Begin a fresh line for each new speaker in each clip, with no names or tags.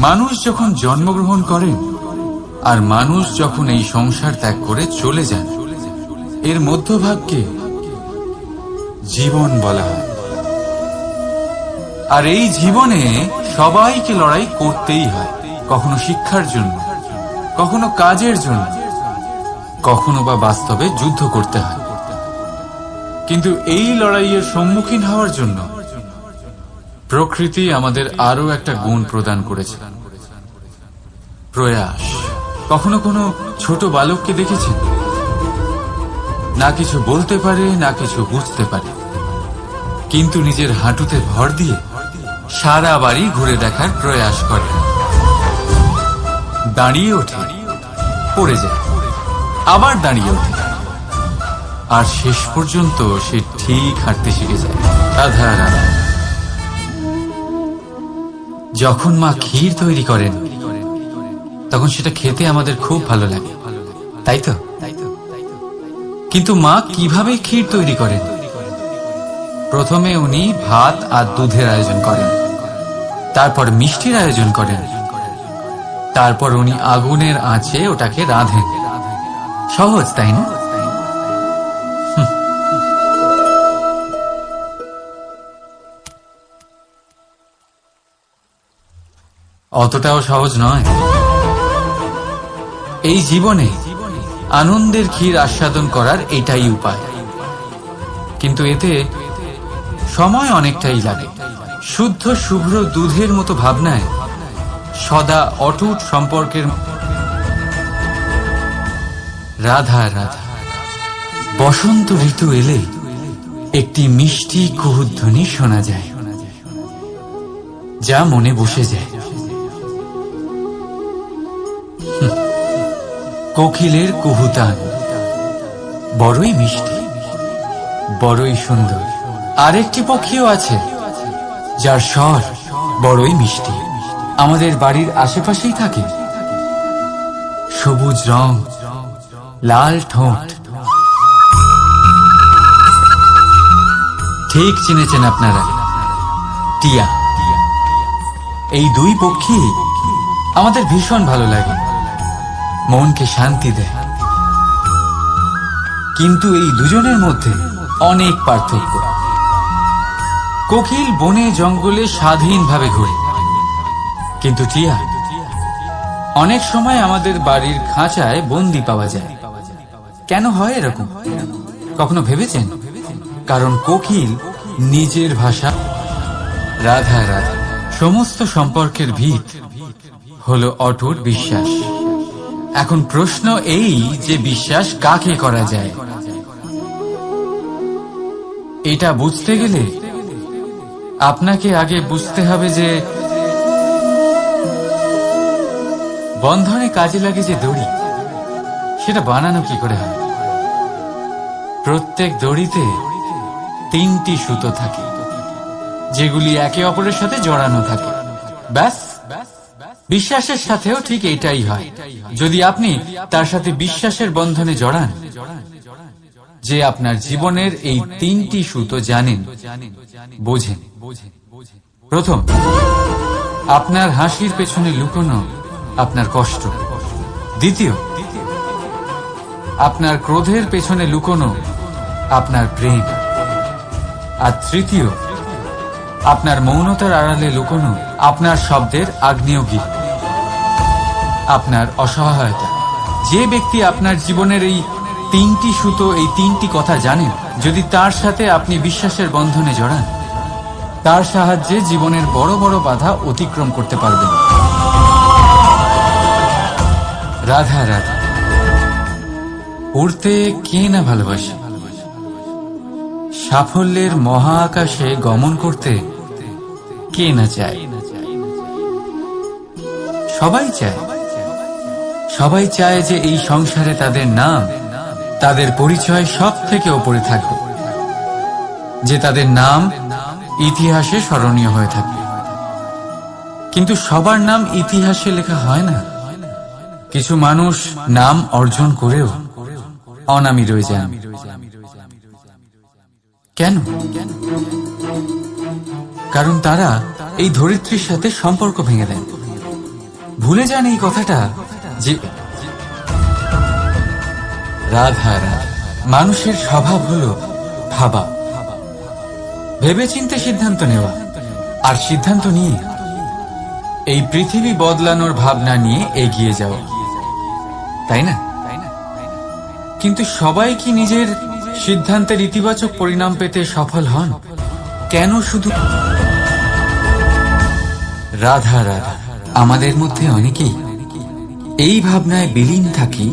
মানুষ যখন জন্মগ্রহণ করেন আর মানুষ যখন এই সংসার ত্যাগ করে চলে যান, এর মধ্যভাগকে জীবন বলা হয়। আর এই জীবনে সবাইকে লড়াই করতেই হয়, কখনো শিক্ষার জন্য, কখনো কাজের জন্য, কখনো বা বাস্তবে যুদ্ধ করতে হয়। কিন্তু এই লড়াইয়ের সম্মুখীন হওয়ার জন্য প্রকৃতি আমাদের আরো একটা গুণ প্রদান করেছে, প্রয়াস। কখনো কোনো ছোট বালককে দেখেছেন? না কিছু বলতে পারে, না কিছু বুঝতে পারে, কিন্তু নিজের হাঁটুতে ভর দিয়ে সারা বাড়ি ঘুরে দেখার প্রয়াস করে। দাঁড়িয়ে ওঠে, পড়ে যায়, আবার দাঁড়িয়ে ওঠে, আর শেষ পর্যন্ত সে ঠিক হাঁটতে শিখে যায়। রাধা রাধা। যখন মা ক্ষীর তৈরি করেন তখন সেটা খেতে আমাদের খুব ভালো লাগে, তাই তো? কিন্তু মা কিভাবে ক্ষীর তৈরি করেন? প্রথমে উনি ভাত আর দুধের আয়োজন করেন, তারপর মিষ্টির আয়োজন করেন, তারপর উনি আগুনের আঁচে ওটাকে রাঁধেন। সহজ, তাই না? অতটাও সহজ নয়। এই জীবনে আনন্দের ক্ষীর আস্বাদন করার এটাই উপায়, কিন্তু এতে সময় অনেকটাই লাগে। শুদ্ধ শুভ্র দুধের মতো ভাবনায় সদা অটুট সম্পর্কের রাধা রাধা। বসন্ত ঋতু এলে একটি মিষ্টি কুহুধ্বনি শোনা যায়, যা মনে বসে যায়। কোকিলের কুহুতান বড়ই মিষ্টি, বড়ই সুন্দর। আরেকটি পক্ষীও আছে যার স্বর বড়ই মিষ্টি, আমাদের বাড়ির আশেপাশেই থাকে। সবুজ রং, লাল ঠোঁট। ঠিক চিনেছেন আপনারা, টিয়া। এই দুই পক্ষী আমাদের ভীষণ ভালো লাগে, মনকে শান্তি দেয়। কিন্তু এই দুজনের মধ্যে অনেক পার্থক্য। কোকিল বনে জঙ্গলে স্বাধীনভাবে ঘুরে, কিন্তু টিয়া অনেক সময় আমাদের বাড়ির খাঁচায় বন্দি পাওয়া যায়। কেন হয় এরকম? কখনো ভেবেছেন? কারণ কোকিল নিজের ভাষা। রাধা রাধা। সমস্ত সম্পর্কের ভিত হলো অটুট বিশ্বাস। এখন প্রশ্ন এই যে বিশ্বাস কাকে করা যায়? এটা বুঝতে গেলে আপনাকে আগে বুঝতে হবে যে বন্ধনে কাজে লাগে যে দড়ি, সেটা বানানো কি করে হয়? প্রত্যেক দড়িতে 3টি সুতো থাকে, যেগুলি একে অপরের সাথে জড়ানো থাকে। ব্যাস, বিশ্বাসের সাথেও ঠিক এটাই হয়। যদি আপনি তার সাথে বিশ্বাসের বন্ধনে জড়ান যে আপনার জীবনের এই 3টি সুতো জানেন, বোঝেন। প্রথম, আপনার হাসির পেছনে লুকোনো আপনার কষ্ট। দ্বিতীয়, আপনার ক্রোধের পেছনে লুকোনো আপনার প্রেম। আর তৃতীয়, আপনার মৌনতার আড়ালে লুকোনো আপনার শব্দের আগ্নেয়গিরি, আপনার অসহায়তা। যে ব্যক্তি আপনার জীবনের এই 3টি সুতো, এই 3টি কথা জানেন, যদি তার সাথে আপনি বিশ্বাসের বন্ধনে জড়ান, তার সাহায্যে জীবনের বড় বড় বাধা অতিক্রম করতে পারবেন। রাধা রাধা। উড়তে কে না ভালোবাসে? সাফল্যের মহা আকাশে গমন করতে কে না চায়? সবাই চায়। সবাই চায় যে এই সংসারে তাদের নাম, তাদের পরিচয় সব থেকে ওপরে থাকবে, যে তাদের নাম ইতিহাসে স্মরণীয় হয়ে থাকবে। কিন্তু সবার নাম ইতিহাসে লেখা হয় না। কিছু মানুষ নাম অর্জন করেও অনামী রয়ে যান। কেন? কারণ তারা এই ধরিত্রীর সাথে সম্পর্ক ভেঙে দেন। ভুলে যান এই কথাটা যে রাধা রাধা। মানুষের স্বভাব হলো ভাবা, ভেবেচিন্তে সিদ্ধান্ত নেওয়া, আর সিদ্ধান্ত নিয়ে এই পৃথিবী বদলানোর ভাবনা নিয়ে এগিয়ে যাওয়া, তাই না? কিন্তু সবাই কি নিজের সিদ্ধান্তের ইতিবাচক পরিণাম পেতে সফল হন? কেন শুধু রাধা রাধা? আমাদের মধ্যে অনেকেই এই ভাবনায় বিলীন থাকি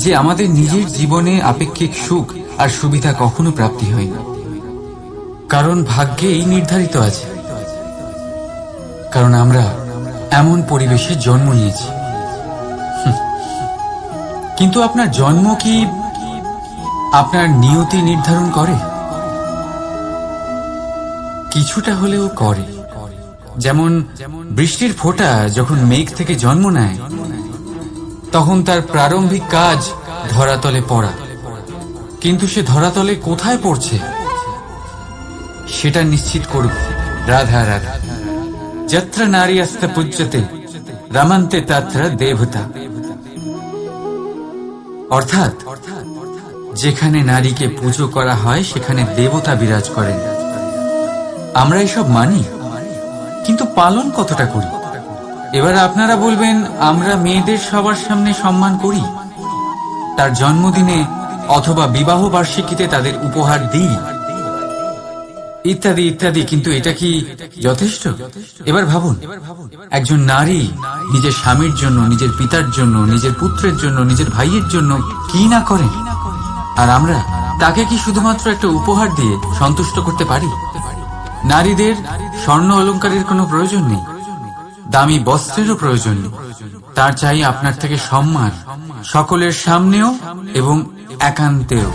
যে আমাদের নিজের জীবনে আপেক্ষিক সুখ আর সুবিধা কখনো প্রাপ্তি হয় না, কারণ ভাগ্যেই নির্ধারিত আছে, কারণ আমরা এমন পরিবেশে জন্ম নিয়েছি। কিন্তু আপনার জন্ম কি আপনার নিয়তি নির্ধারণ করে? কিছুটা হলেও করে। যেমন বৃষ্টির ফোঁটা যখন মেঘ থেকে জন্ম নেয়, তখন তার প্রারম্ভিক কাজ ধরাতলে পড়া, কিন্তু সে ধরাতলে কোথায় পড়ছে সেটা নিশ্চিত করবে রাধা রাধা। যত্র নারীস্ত পূজ্যতে রমন্তে তত্র দেবতা। অর্থাৎ যেখানে নারীকে পুজো করা হয় সেখানে দেবতা বিরাজ করেন। আমরা এসব মানি, কিন্তু পালন কতটা করি? এবার আপনারা বলবেন, আমরা মেয়েদের সবার সামনে সম্মান করি, তার জন্মদিনে অথবা বিবাহ বার্ষিকীতে তাদের উপহার দিই, ইত্যাদি ইত্যাদি, কিন্তু এটা কি যথেষ্ট? এবার ভাবুন, একজন নারী নিজের স্বামীর জন্য, নিজের পিতার জন্য, নিজের পুত্রের জন্য, নিজের ভাইয়ের জন্য কি না করেন, আর আমরা তাকে কি শুধুমাত্র একটা উপহার দিয়ে সন্তুষ্ট করতে পারি? নারীদের স্বর্ণ অলংকারের কোনো প্রয়োজন নেই, দামি বস্ত্রেরও প্রয়োজন নেই, তার চাই আপনার থেকে সম্মান, সকলের সামনেও এবং একান্তেও।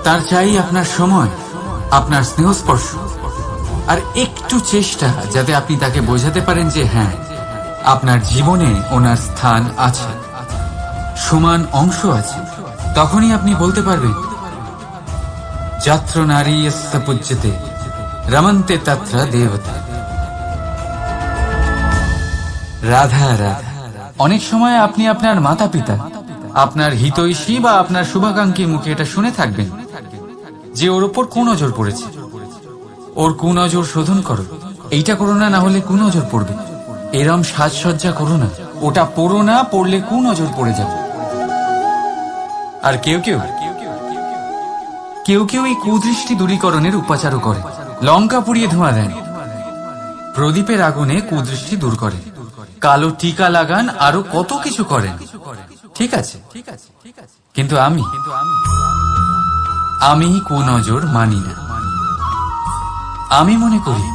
তার চাই আপনার সময়, আপনার স্নেহস্পর্শ, আর একটু চেষ্টা যাতে আপনি তাকে বোঝাতে পারেন যে হ্যাঁ, আপনার জীবনে ওনার স্থান আছে, সমান অংশ আছে। তখনই আপনি বলতে পারবেন, যত্র নারীস্ত পূজ্যতে রমন্তে তত্র দেবতা। রাধা রাধা। অনেক সময় আপনি আপনার মাতা পিতা, আপনার হিতৈষী বা আপনার শুভাকাঙ্ক্ষীর মুখে এটা শুনে থাকবেন যে ওর ওপর কুনজর পড়েছে, ওর কুনজর শোধন করো, এইটা করো না, না হলে কুনজর পড়বে, এরম সাজসজ্জা করো না, ওটা পড়ো না, পড়লে কুনজর পড়ে যাবে। আর কেউ কেউ এই কুদৃষ্টি দূরীকরণের উপাচারও করে। লঙ্কা পুড়িয়ে ধোঁয়া দেন, প্রদীপের আগুনে কুদৃষ্টি দূর করে, কালো টিকা লাগান, আরো কত কিছু করেন। ঠিক আছে, কিন্তু আমি কুনজর মানি না। আমি মনে করি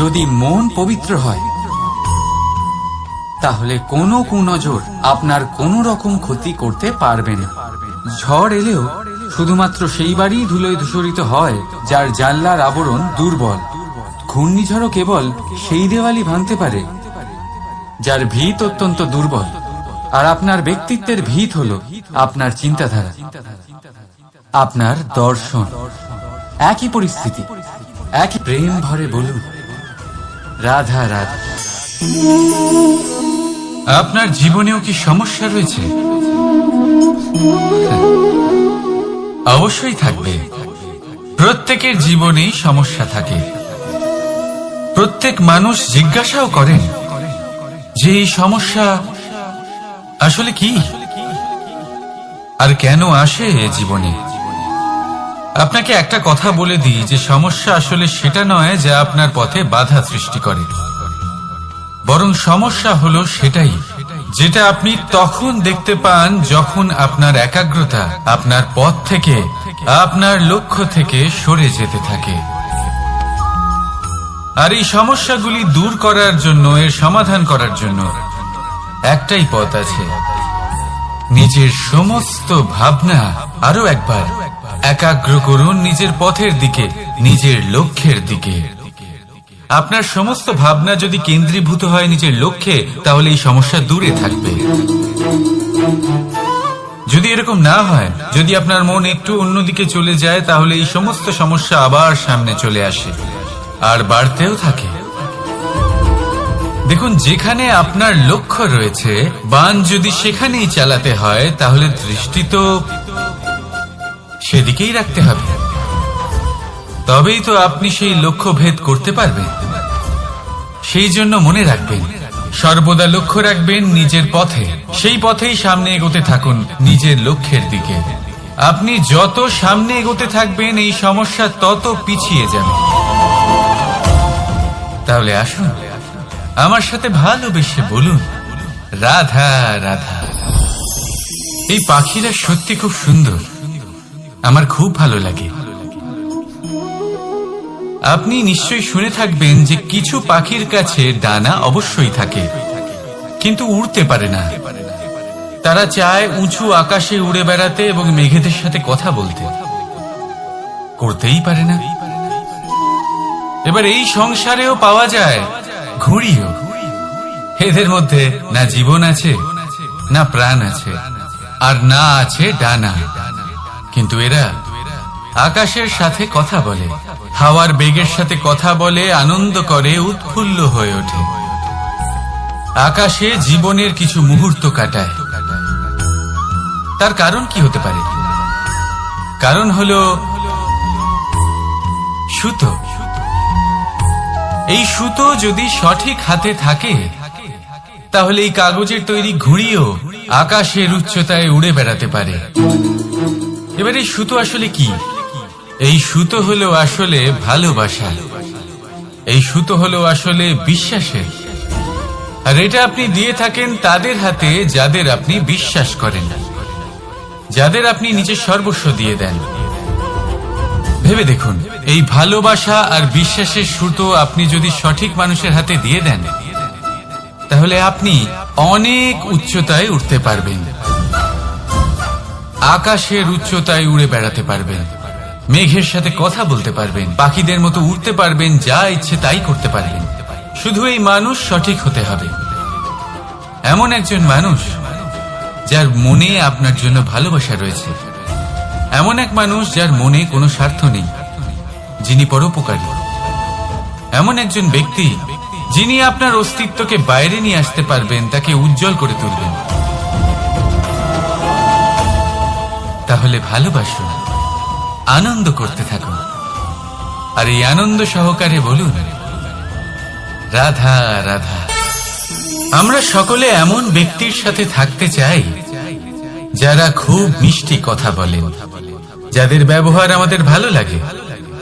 যদি মন পবিত্র হয় তাহলে কোনো কুনজর আপনার কোনো রকম ক্ষতি করতে পারবে না। ঝড় এলেও শুধুমাত্র সেই বাড়ি ধুলোয় ধূসরিত হয় যার জানলার আবরণ দুর্বল। ঘূর্ণিঝড়ও কেবল সেই দেওয়ালই ভাঙতে পারে যার ভিত অত্যন্ত দুর্বল। আর আপনার ব্যক্তিত্বের ভিত হলো আপনার চিন্তাধারা, আপনার দর্শন। একই পরিস্থিতি, একই প্রেম ভরে বলুন রাধা রাধা। আপনার জীবনেও কি সমস্যা রয়েছে? অবশ্যই থাকবে। প্রত্যেকের জীবনেই সমস্যা থাকে। প্রত্যেক মানুষ জিজ্ঞাসাও করেন যে এই সমস্যা আসলে কি আর কেন আসে জীবনে। আপনাকে একটা কথা বলে দিই যে সমস্যা আসলে সেটা নয় যা আপনার পথে বাধা সৃষ্টি করে, বরং সমস্যা হলো সেটাই যেটা আপনি তখন দেখতে পান যখন আপনার একাগ্রতা আপনার পথ থেকে, আপনার লক্ষ্য থেকে সরে যেতে থাকে। আর এই সমস্যাগুলি দূর করার জন্য, এর সমাধান করার জন্য একটাই পথ আছে, নিজের সমস্ত ভাবনা আরো একবার একাগ্র করুন নিজের পথের দিকে, নিজের লক্ষ্যের দিকে। আপনার সমস্ত ভাবনা যদি কেন্দ্রীভূত হয় নিজের লক্ষ্যে, তাহলে এই সমস্যা দূরে থাকবে। যদি এরকম না হয়, যদি আপনার মন একটু অন্যদিকে চলে যায়, তাহলে এই সমস্ত সমস্যা আবার সামনে চলে আসে আর বাড়তেও থাকে। দেখুন, যেখানে আপনার লক্ষ্য রয়েছে, বান যদি সেখানেই চালাতে হয়, তাহলে দৃষ্টি তো সেদিকেই রাখতে হবে। তবেই তো আপনি সেই লক্ষ্য ভেদ করতে পারবেন। সেই জন্য মনে রাখবেন, সর্বদা লক্ষ্য রাখবেন নিজের পথে, সেই পথেই সামনে এগোতে থাকুন নিজের লক্ষ্যের দিকে। আপনি যত সামনে এগোতে থাকবেন, এই সমস্যা তত পিছিয়ে যাবে। তাহলে আসুন, আমার সাথে ভালোবেসে বলুন, রাধা রাধা। এই পাখিরা সত্যি খুব সুন্দর, আমার খুব ভালো লাগে। আপনি নিশ্চয়ই শুনে থাকবেন যে কিছু পাখির কাছে ডানা অবশ্যই থাকে, কিন্তু উড়তে পারে না। তারা চায় উঁচু আকাশে উড়ে বেড়াতে এবং মেঘেদের সাথে কথা বলতে, করতেই পারে না। এবার এই সংসারেও পাওয়া যায় ঘুড়িও। এদের মধ্যে না জীবন আছে, না প্রাণ আছে, আর না আছে ডানা, কিন্তু এরা আকাশের সাথে কথা বলে, হাওয়ার বেগের সাথে কথা বলে, আনন্দ করে, উৎফুল্ল হয়ে ওঠে। আকাশে জীবনের কিছু মুহূর্ত কাটায়। তার কারণ কি হতে পারে? কারণ হলো সুতো। এই সুতো যদি সঠিক হাতে থাকে, তাহলে এই কাগজের তৈরি ঘুড়িও আকাশের উচ্চতায় উড়ে বেড়াতে পারে। এবার এই সুতো আসলে কি? এই সুতো হলো আসলে ভালোবাসা। এই সুতো হলো আসলে বিশ্বাসের। আর এটা আপনি দিয়ে থাকেন তাদের হাতে যাদের আপনি বিশ্বাস করেন, যাদের আপনি নিজের সর্বস্ব দিয়ে দেন। ভেবে দেখুন, এই ভালোবাসা আর বিশ্বাসের সুতো আপনি যদি সঠিক মানুষের হাতে দিয়ে দেন, তাহলে আপনি অনেক উচ্চতায় উঠতে পারবেন, আকাশের উচ্চতায় উড়ে বেড়াতে পারবেন, মেঘের সাথে কথা বলতে পারবেন, পাখিদের মতো উড়তে পারবেন, যা ইচ্ছে তাই করতে পারবেন। শুধু এই মানুষ সঠিক হতে হবে, এমন একজন মানুষ যার মনে আপনার জন্য ভালোবাসা রয়েছে, এমন এক মানুষ যার মনে কোনো স্বার্থ নেই, যিনি পরোপকারী, এমন একজন ব্যক্তি যিনি আপনার অস্তিত্বকে বাইরে নিয়ে আসতে পারবেন, তাকে উজ্জ্বল করে তুলবেন। তাহলে ভালোবাসুন, আনন্দ করতে থাকুন, আর এই আনন্দ সহকারে বলুন, রাধা রাধা। আমরা সকলে এমন ব্যক্তির সাথে থাকতে চাই যারা খুব মিষ্টি কথা বলেন, যাদের ব্যবহার আমাদের ভালো লাগে,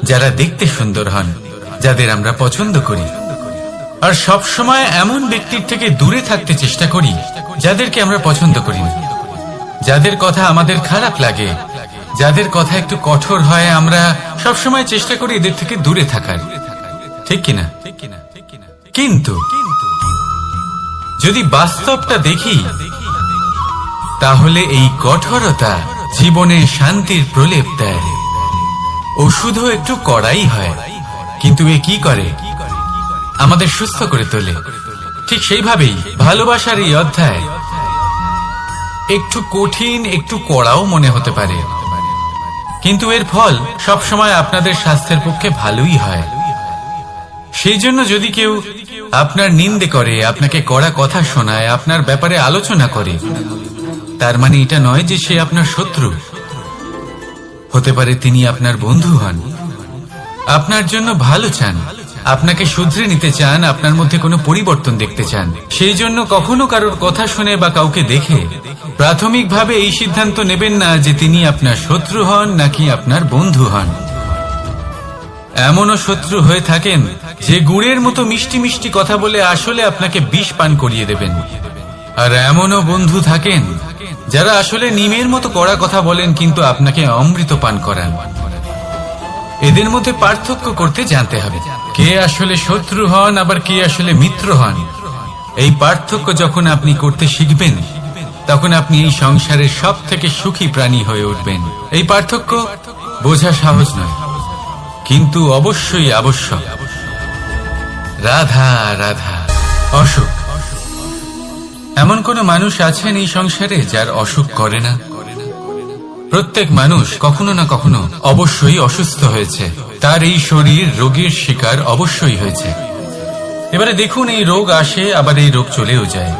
যারা দেখতে সুন্দর হন, যাদের আমরা পছন্দ করি। আর সব সময় এমন ব্যক্তির থেকে দূরে থাকতে চেষ্টা করি যাদেরকে আমরা পছন্দ করি না, যাদের কথা আমাদের খারাপ লাগে, যাদের কথা একটু কঠোর হয়। আমরা সব সময় চেষ্টা করি এদের থেকে দূরে থাকার, ঠিক কিনা? কিন্তু যদি বাস্তবটা দেখি, তাহলে এই কঠোরতা জীবনে শান্তির প্রলেপ দেয়। ওষুধও একটু কড়াই হয়, কিন্তু এ কি করে? আমাদের সুস্থ করে তোলে। ঠিক সেইভাবেই ভালোবাসার এই অধ্যায় একটু কঠিন, একটু কড়াও মনে হতে পারে, কিন্তু এর ফল সবসময় আপনাদের স্বাস্থ্যের পক্ষে ভালোই হয়। সেই জন্য যদি কেউ আপনার নিন্দে করে, আপনাকে কড়া কথা শোনায়, আপনার ব্যাপারে আলোচনা করে, তার মানে এটা নয় যে সে আপনার শত্রু। হতে পারে তিনি আপনার বন্ধু হন, আপনার জন্য ভালো চান, আপনাকে শুধরে নিতে চান, আপনার মধ্যে কোনো পরিবর্তন দেখতে চান। সেই জন্য কখনো কারোর কথা শুনে বা কাউকে দেখে প্রাথমিকভাবে এই সিদ্ধান্ত নেবেন না যে তিনি আপনার শত্রু হন নাকি আপনার বন্ধু হন। এমনও শত্রু হয়ে থাকেন যে গুড়ের মতো মিষ্টি মিষ্টি কথা বলে আসলে আপনাকে বিষ পান করিয়ে দেবেন। আর এমনও বন্ধু থাকেন যারা আসলে নিমের মতো কড়া কথা বলেন, কিন্তু আপনাকে অমৃত পান করান। এদের মধ্যে পার্থক্য করতে জানতে হবে, কে আসলে শত্রু হন আবার কে আসলে মিত্র হন। এই পার্থক্য যখন আপনি করতে শিখবেন, তখন আপনি এই সংসারের সব থেকে সুখী প্রাণী হয়ে উঠবেন। এই পার্থক্য বোঝা সহজ নয়, কিন্তু অবশ্যই আবশ্যক। রাধা রাধা। অসুখ। এমন কোন মানুষ আছেন এই সংসারে যার অসুখ করে না? প্রত্যেক মানুষ কখনো না কখনো অবশ্যই অসুস্থ হয়েছে, তার এই শরীর রোগের শিকার অবশ্যই হয়েছে। এবারে দেখুন, এই রোগ আসে, আবার এই রোগ চলেও যায়,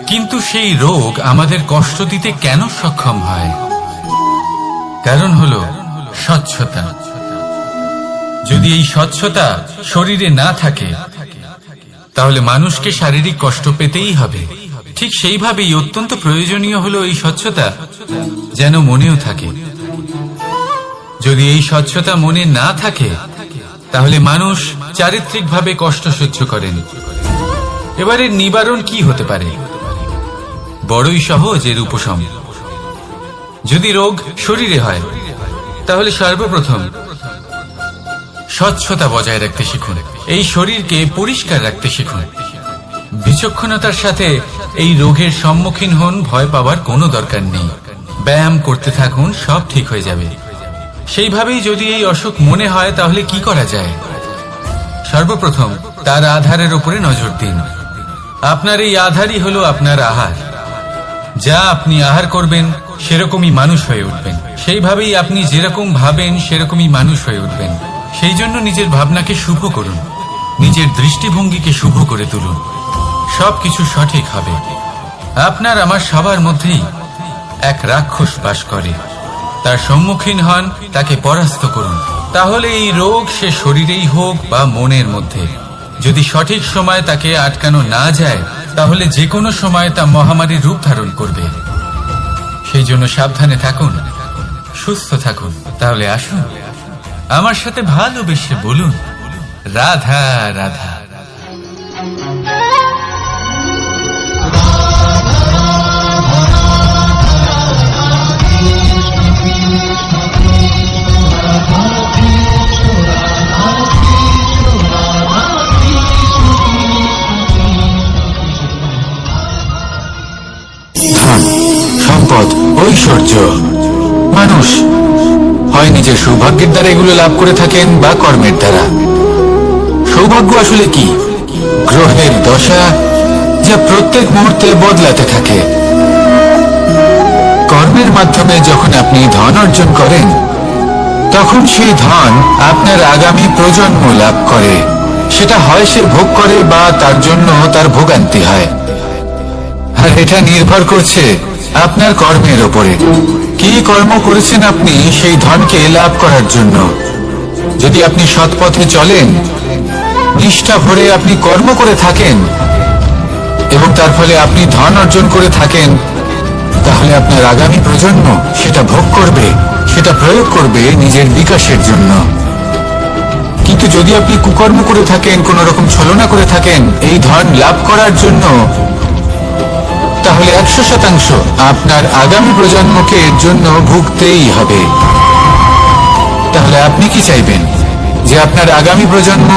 কিন্তু সেই রোগ আমাদের কষ্ট দিতে কেন সক্ষম হয়? কারণ হলো স্বচ্ছতা। যদি এই স্বচ্ছতা শরীরে না থাকে, তাহলে মানুষকে শারীরিক কষ্ট পেতেই হবে। ঠিক সেইভাবেই অত্যন্ত প্রয়োজনীয় হলো এই স্বচ্ছতা যেন মনেও থাকে। যদি এই স্বচ্ছতা মনে না থাকে, তাহলে মানুষ চারিত্রিকভাবে কষ্ট সহ্য করেন। এবারে নিবারণ কি হতে পারে? বড়ই সহজ এর উপশম। যদি রোগ শরীরে হয়, তাহলে সর্বপ্রথম স্বচ্ছতা বজায় রাখতে শিখুন। এই শরীরকে পরিষ্কার রাখতে শিখুন। বিচক্ষণতার সাথে এই রোগের সম্মুখীন হন। ভয় পাওয়ার কোনো দরকার নেই। ব্যায়াম করতে থাকুন, সব ঠিক হয়ে যাবে। সেইভাবেই যদি এই অসুখ মনে হয়, তাহলে কি করা যায়? সর্বপ্রথম তার আধারের উপরে নজর দিন। আপনার এই আধারই হলো আপনার আহার। যা আপনি আহার করবেন, সেরকমই মানুষ হয়ে উঠবেন। সেইভাবেই আপনি যেরকম ভাবেন, সেরকমই মানুষ হয়ে উঠবেন। সেই জন্য নিজের ভাবনাকে শুভ করুন, নিজের দৃষ্টিভঙ্গিকে শুভ করে তুলুন। সবকিছু সঠিক হবে। আপনার আমার সবার মধ্যেই এক রাক্ষস বাস করে। তার সম্মুখীন হন, তাকে পরাস্ত করুন। তাহলে এই রোগ সে শরীরেই হোক বা মনের মধ্যে, যদি সঠিক সময় তাকে আটকানো না যায়, তাহলে যে কোনো সময় তা মহামারীর রূপ ধারণ করবে। সেই জন্য সাবধানে থাকুন, সুস্থ থাকুন। তাহলে আসুন, আমার সাথে ভালোবেসে বলুন, রাধা রাধা। সম্পদ, ঐশ্বর্য। মানুষ হয় নিজের সৌভাগ্যের দ্বারা এগুলো লাভ করে থাকেন বা কর্মের দ্বারা। সৌভাগ্য আসলে কি? গ্রহের দশা, যা প্রত্যেক মুহূর্তে বদলাতে থাকে। কর্মের মাধ্যমে যখন আপনি ধন অর্জন করেন, তখন সেই ধন আপনার আগামী প্রজন্ম লাভ করে। সেটা হয় সে ভোগ করে বা তার জন্য তার ভোগান্তি হয়। আর এটা নির্ভর করছে আপনার কর্মের ওপরে। কি কর্ম করেছেন আপনি সেই ধনকে লাভ করার জন্য? যদি আপনি সৎ পথে চলেন, নিষ্ঠা ভরে আপনি কর্ম করে থাকেন এবং তার ফলে আপনি ধন অর্জন করে থাকেন, তাহলে আপনার আগামী প্রজন্ম সেটা ভোগ করবে, সেটা প্রয়োগ করবে নিজের বিকাশের জন্য। কিন্তু যদি আপনি কুকর্ম করে থাকেন, কোন রকম ছলনা করে থাকেন এই ধন লাভ করার জন্য, তাহলে 100% আপনার আগামী প্রজন্মকে এর জন্য ভুগতেই হবে। তাহলে আপনি কি চাইবেন? যে আপনার আগামী প্রজন্ম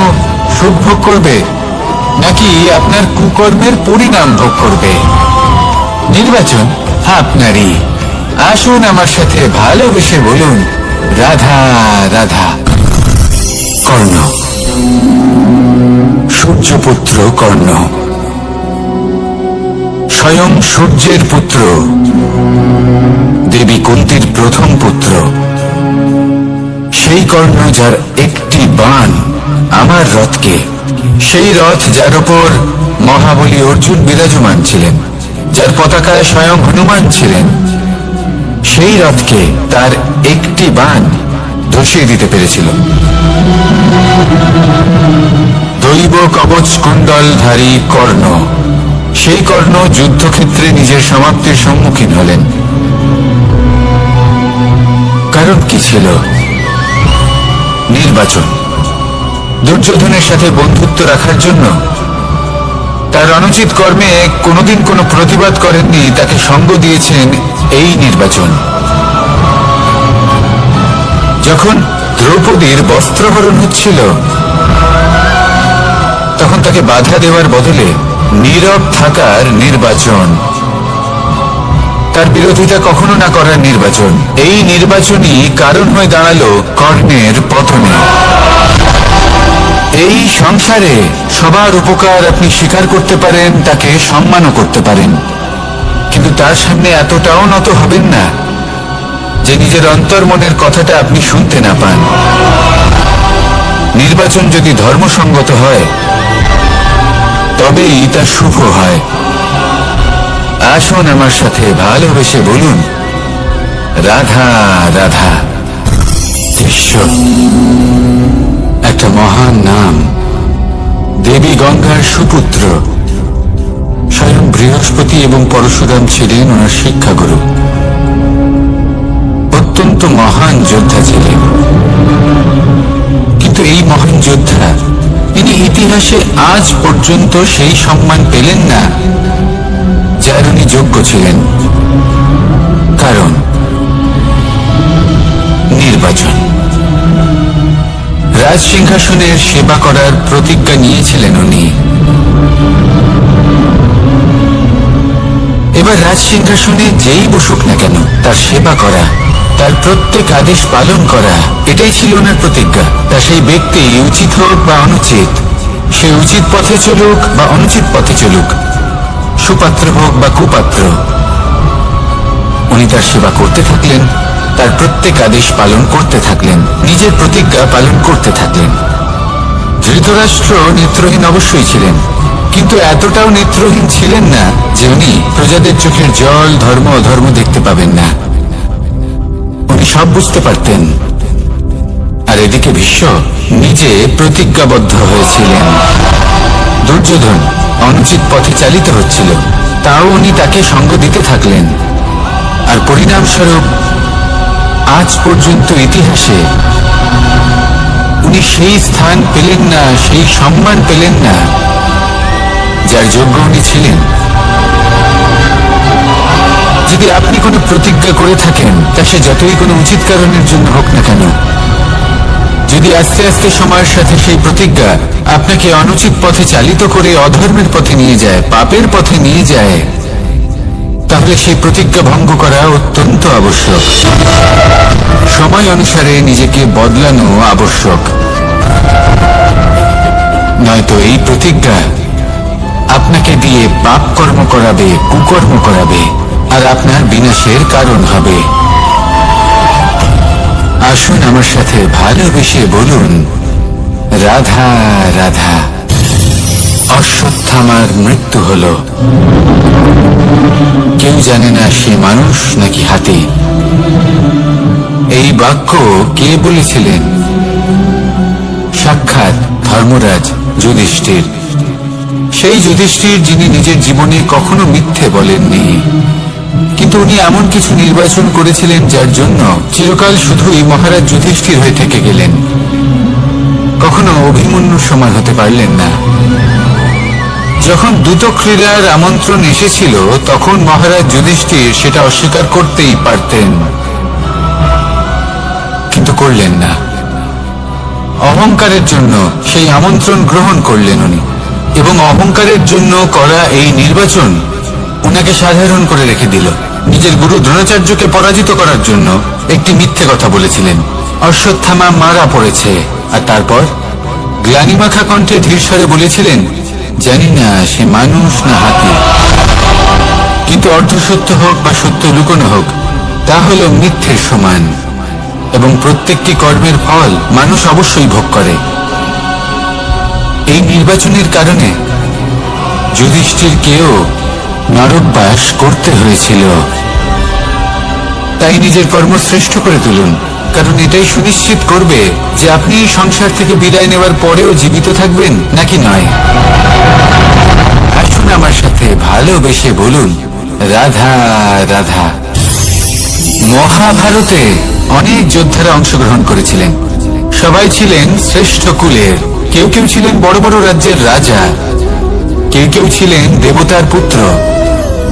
সুখ ভোগ করবে, নাকি আপনার কুকর্মের পরিণাম ভোগ করবে? নির্বাচন আপনারই। আসুন আমার সাথে ভালোবেসে বলুন, রাধা রাধা। কর্ণ, সূর্যপুত্র কর্ণ, স্বয়ং সূর্যের পুত্র, দেবী কুন্তীর প্রথম পুত্র। সেই কর্ণ যার একটি বাণ আমার রথকে, সেই রথ যার উপর মহাবলী অর্জুন বিরাজমান ছিলেন, যার পতাকায় স্বয়ং হনুমান ছিলেন, সেই রথকে তার একটি বাণ ধসিয়ে দিতে পেরেছিল। দৈব কবচ কুণ্ডলধারী কর্ণ, সেই কর্ণ যুদ্ধক্ষেত্রে নিজের সমাপ্তির সম্মুখীন হলেন। কারণ কি ছিল? নির্বাচন। দুর্যোধনের সাথে বন্ধুত্ব রাখার জন্য তার অনুচিত কর্মে কোনোদিন কোনো প্রতিবাদ করেননি, তাকে সঙ্গ দিয়েছেন এই নির্বাচন। যখন দ্রৌপদীর বস্ত্রহরণ হচ্ছিল, তখন তাকে বাধা দেওয়ার বদলে নীরব থাকার নির্বাচন, তার বিরোধিতা কখনো না করার নির্বাচন। এই নির্বাচনই কারণ হয়ে দাঁড়ালো কর্ণের পতনে। এই সংসারে সবার উপকার আপনি স্বীকার করতে পারেন, তাকে সম্মানও করতে পারেন, কিন্তু তার সামনে এতটাও নত হবেন না যে নিজের অন্তর্মনের কথাটা আপনি শুনতে না পান। নির্বাচন যদি ধর্মসঙ্গত হয়,
তবেই তা শুভ হয়। আসুন আমার সাথে ভালোবেসে বলুন, রাধা রাধা। ঈশ্বর একটা মহান নাম। দেবী গঙ্গার সুপুত্র স্বয়ং বৃহস্পতি এবং পরশুরাম ছিলেন ওনার শিক্ষাগুরু। অত্যন্ত মহান যোদ্ধা ছিলেন, কিন্তু এই মহান যোদ্ধা তিনি ইতিহাসে আজ পর্যন্ত সেই সম্মান পেলেন না যার উনি যোগ্য ছিলেন। কারণ নির্বাচন। রাজ সিংহাসনের সেবা করার প্রতিজ্ঞা নিয়েছিলেন উনি। এবার রাজ সিংহাসনে যেই বসুক না কেন তার সেবা করা, তার প্রত্যেক আদেশ পালন করা, এটাই ছিল ওনার প্রতিজ্ঞা। তা সেই ব্যক্তি উচিত হোক বা অনুচিত, সে উচিত পথে চলুক বা অনুচিত পথে চলুক, সুপাত্র হোক বা কুপাত্র, উনি তার সেবা করতে থাকলেন, তার প্রত্যেক আদেশ পালন করতে থাকলেন, নিজের প্রতিজ্ঞা পালন করতে থাকলেন। ধৃতরাষ্ট্র নেত্রহীন অবশ্যই ছিলেন, কিন্তু এতটাও নেত্রহীন ছিলেন না যে উনি প্রজাদের চোখের জল, ধর্ম অধর্ম দেখতে পাবেন না। উনি সব বুঝতে পারতেন। আর এদিকে ভীষ্ম নিজে প্রতিজ্ঞাবদ্ধ হয়েছিলেন। দুর্যোধন অনুচিত পথে চালিত হচ্ছিল, তাও উনি তাকে সঙ্গ দিতে থাকলেন। আর পরিণামস্বরূপ আজ পর্যন্ত ইতিহাসে উনি সেই স্থান পেলেন না, সেই সম্মান পেলেন না যার যোগ্য উনি ছিলেন। যদি আপনি কোনো প্রতিজ্ঞা করে থাকেন, তা সে যতই কোনো উচিত কারণের জন্য হোক না কেন, যদি আস্তে আস্তে সময়ের সাথে সেই প্রতিজ্ঞা আপনাকে অনুচিত পথে চালিত করে অধর্মের পথে নিয়ে যায়, পাপের পথে নিয়ে যায়, তাহলে সেই প্রতিজ্ঞা ভঙ্গ করা অত্যন্ত আবশ্যক। সময় অনুসারে নিজেকে বদলানো আবশ্যক, নয়তো এই প্রতিজ্ঞা আপনাকে দিয়ে পাপ কর্ম করাবে, কুকর্ম করাবে, আর আপনার বিনাশের কারণ হবে। আসুন আমার সাথে ভালোবেসে বলুন, রাধা রাধা। অশ্বত্থামার মৃত্যু হল। কেউ জানে না সে মানুষ নাকি হাতি। এই বাক্য কে বলেছিলেন? সাক্ষাৎ ধর্মরাজ যুধিষ্ঠির। সেই যুধিষ্ঠির যিনি নিজের জীবনে কখনো মিথ্যে বলেননি, কিন্তু উনি এমন কিছু নির্বাচন করেছিলেন যার জন্য চিরকাল শুধুই মহারাজ যুধিষ্ঠির হয়ে থেকে গেলেন, কখনো অভিমন্যুর সমান হতে পারলেন না। যখন দ্রুত ক্রীড়ার আমন্ত্রণ এসেছিল, তখন মহারাজ যুধিষ্ঠির সেটা অস্বীকার করতেই পারতেন, কিন্তু করলেন না। অহংকারের জন্য সেই আমন্ত্রণ গ্রহণ করলেন উনি, এবং অহংকারের জন্য করা এই নির্বাচন উনাকে সাধারণ করে রেখে দিল। নিজের গুরু দ্রোণাচার্যকে পরাজিত করার জন্য একটি মিথ্যে কথা বলেছিলেন। অশ্বত্থামা মারা পড়েছে, আর তারপর গ্লানিমাখা কণ্ঠে ধীরস্বরে বলেছিলেন, জানি না সে মানুষ না হাতি। কিন্তু অর্ধসত্য হোক বা সত্য লুকোনো হোক, তা হল মিথ্যের সমান, এবং প্রত্যেকটি কর্মের ফল মানুষ অবশ্যই ভোগ করে। এই নির্বাচনের কারণে যুধিষ্ঠিরকেও নরকবাস করতে হয়েছিল। তাই নিজের কর্ম শ্রেষ্ঠ করে তুলুন, কারণ এটাই সুনিশ্চিত করবে যে আপনি এই সংসার থেকে বিদায় নেওয়ার পরেও জীবিত থাকবেন নাকি নয়। আসুন আমার সাথে ভালোবেসে বলুন, রাধা রাধা। মহাভারতে অনেক যোদ্ধারা অংশগ্রহণ করেছিলেন। সবাই ছিলেন শ্রেষ্ঠ কুলের। কেউ কেউ ছিলেন বড় বড় রাজ্যের রাজা, কেউ কেউ ছিলেন দেবতার পুত্র।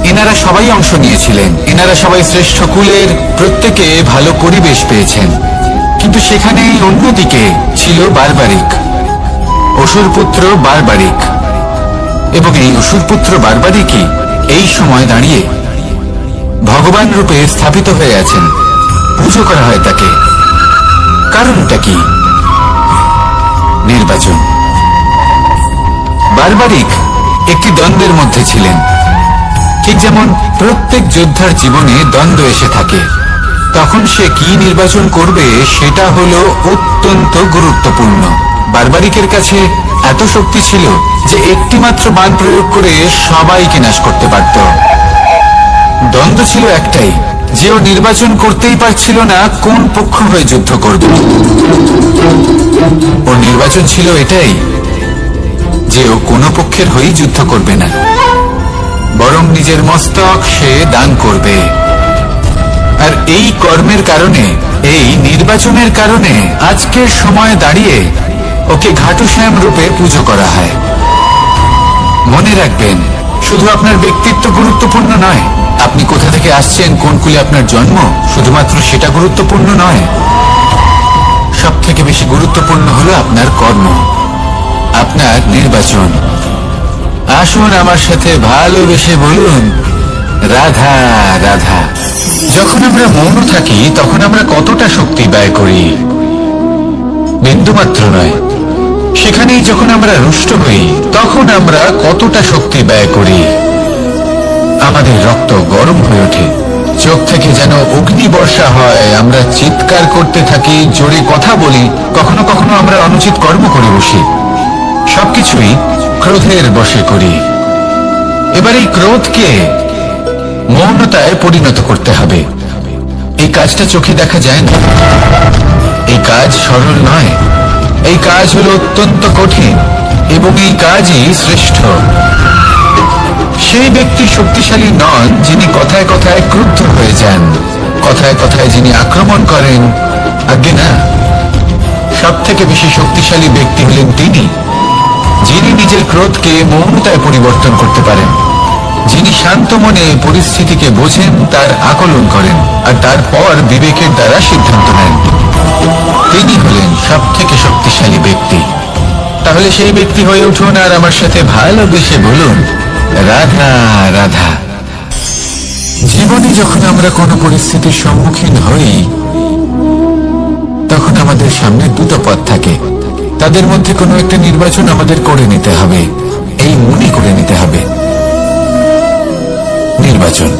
এনারা সবাই অংশ নিয়েছিলেন। এনারা সবাই শ্রেষ্ঠ কুলের, প্রত্যেকে ভালো পরিবেশ পেয়েছেন। কিন্তু সেখানে অন্যদিকে ছিল বারবারিক, অসুরপুত্র বারবারিক। এবং এই অসুরপুত্র বারবারিকই এই সময় দাঁড়িয়ে ভগবান রূপে স্থাপিত হয়ে আছেন। পুজো করা হয় তাকে। কারণটা কি? নির্বাচন। বারবারিক একটি দ্বন্দ্বের মধ্যে ছিলেন। ঠিক যেমন প্রত্যেক যোদ্ধার জীবনে দ্বন্দ্ব এসে থাকে, তখন সে কি নির্বাচন করবে সেটা হলো অত্যন্ত গুরুত্বপূর্ণ। বারবারিকের কাছে এত শক্তি ছিল যে একটি মাত্র বাণ প্রয়োগ করে সবাইকে নাশ করতে পারত। দ্বন্দ্ব ছিল একটাই, যে ও নির্বাচন করতেই পারছিল না কোন পক্ষ হয়ে যুদ্ধ করবে। ওর নির্বাচন ছিল এটাই যে ও কোনো পক্ষের হয়েই যুদ্ধ করবে না, বরং নিজের মস্তক সে দান করবে। আর এই কর্মের কারণে, এই নির্বাচনের কারণে আজকের সময়ে দাঁড়িয়ে ওকে ঘাটুশ্যাম রূপে পুজো করা হয়। মনে রাখবেন, শুধু আপনার ব্যক্তিত্ব গুরুত্বপূর্ণ নয়, আপনি কোথা থেকে আসছেন, কোন কুলে আপনার জন্ম, শুধুমাত্র সেটা গুরুত্বপূর্ণ নয়। সব থেকে বেশি গুরুত্বপূর্ণ হলো আপনার কর্ম, আপনার নির্বাচন। আসুন আমার সাথে ভালোবেসে বলুন, রাধা রাধা। যখন আমরা মৌন থাকি তখন আমরা কতটা শক্তি ব্যয় করি, বিন্দুমাত্র নয়। সেখানেই যখন আমরা রুষ্ট হই তখন আমরা কতটা শক্তি ব্যয় করি। আমাদের রক্ত গরম হয়ে ওঠে, চোখ থেকে যেন অগ্নি বর্ষা হয়, আমরা চিৎকার করতে থাকি, জোরে কথা বলি, কখনো কখনো আমরা অনুচিত কর্ম করে বসি। সবকিছুই ক্রোধের বশে করি। এবার এই ক্রোধকে মৌনতায় পরিণত করতে হবে। এই কাজটা চোখে দেখা যায় না, এই কাজ সরল নয়, এই কাজ হলো অত্যন্ত কঠিন এবং এই কাজই শ্রেষ্ঠ। সেই ব্যক্তি শক্তিশালী নন যিনি কথায় কথায় ক্রুদ্ধ হয়ে যান, কথায় কথায় যিনি আক্রমণ করেন। আজ্ঞে না, সব থেকে বেশি শক্তিশালী ব্যক্তি হলেন তিনি যিনি নিজের ক্রোধকে মৌনতায় পরিবর্তন করতে পারেন, যিনি শান্ত মনে পরিস্থিতিকে বোঝেন, তার আকলন করেন আর তারপর বিবেকের দ্বারা সিদ্ধান্ত নেন। তিনি হলেন সব থেকে শক্তিশালী ব্যক্তি। তাহলে সেই ব্যক্তি হয়ে উঠুন আর আমার সাথে ভালোবেসে বলুন, রাধা রাধা। জীবনে যখন আমরা কোনো পরিস্থিতির সম্মুখীন হই তখন আমাদের সামনে দুটো পথ থাকে, তাদের মধ্যে কোনো একটা নির্বাচন আমাদের করে নিতে হবে। এই মনে করে নিতে হবে, নির্বাচন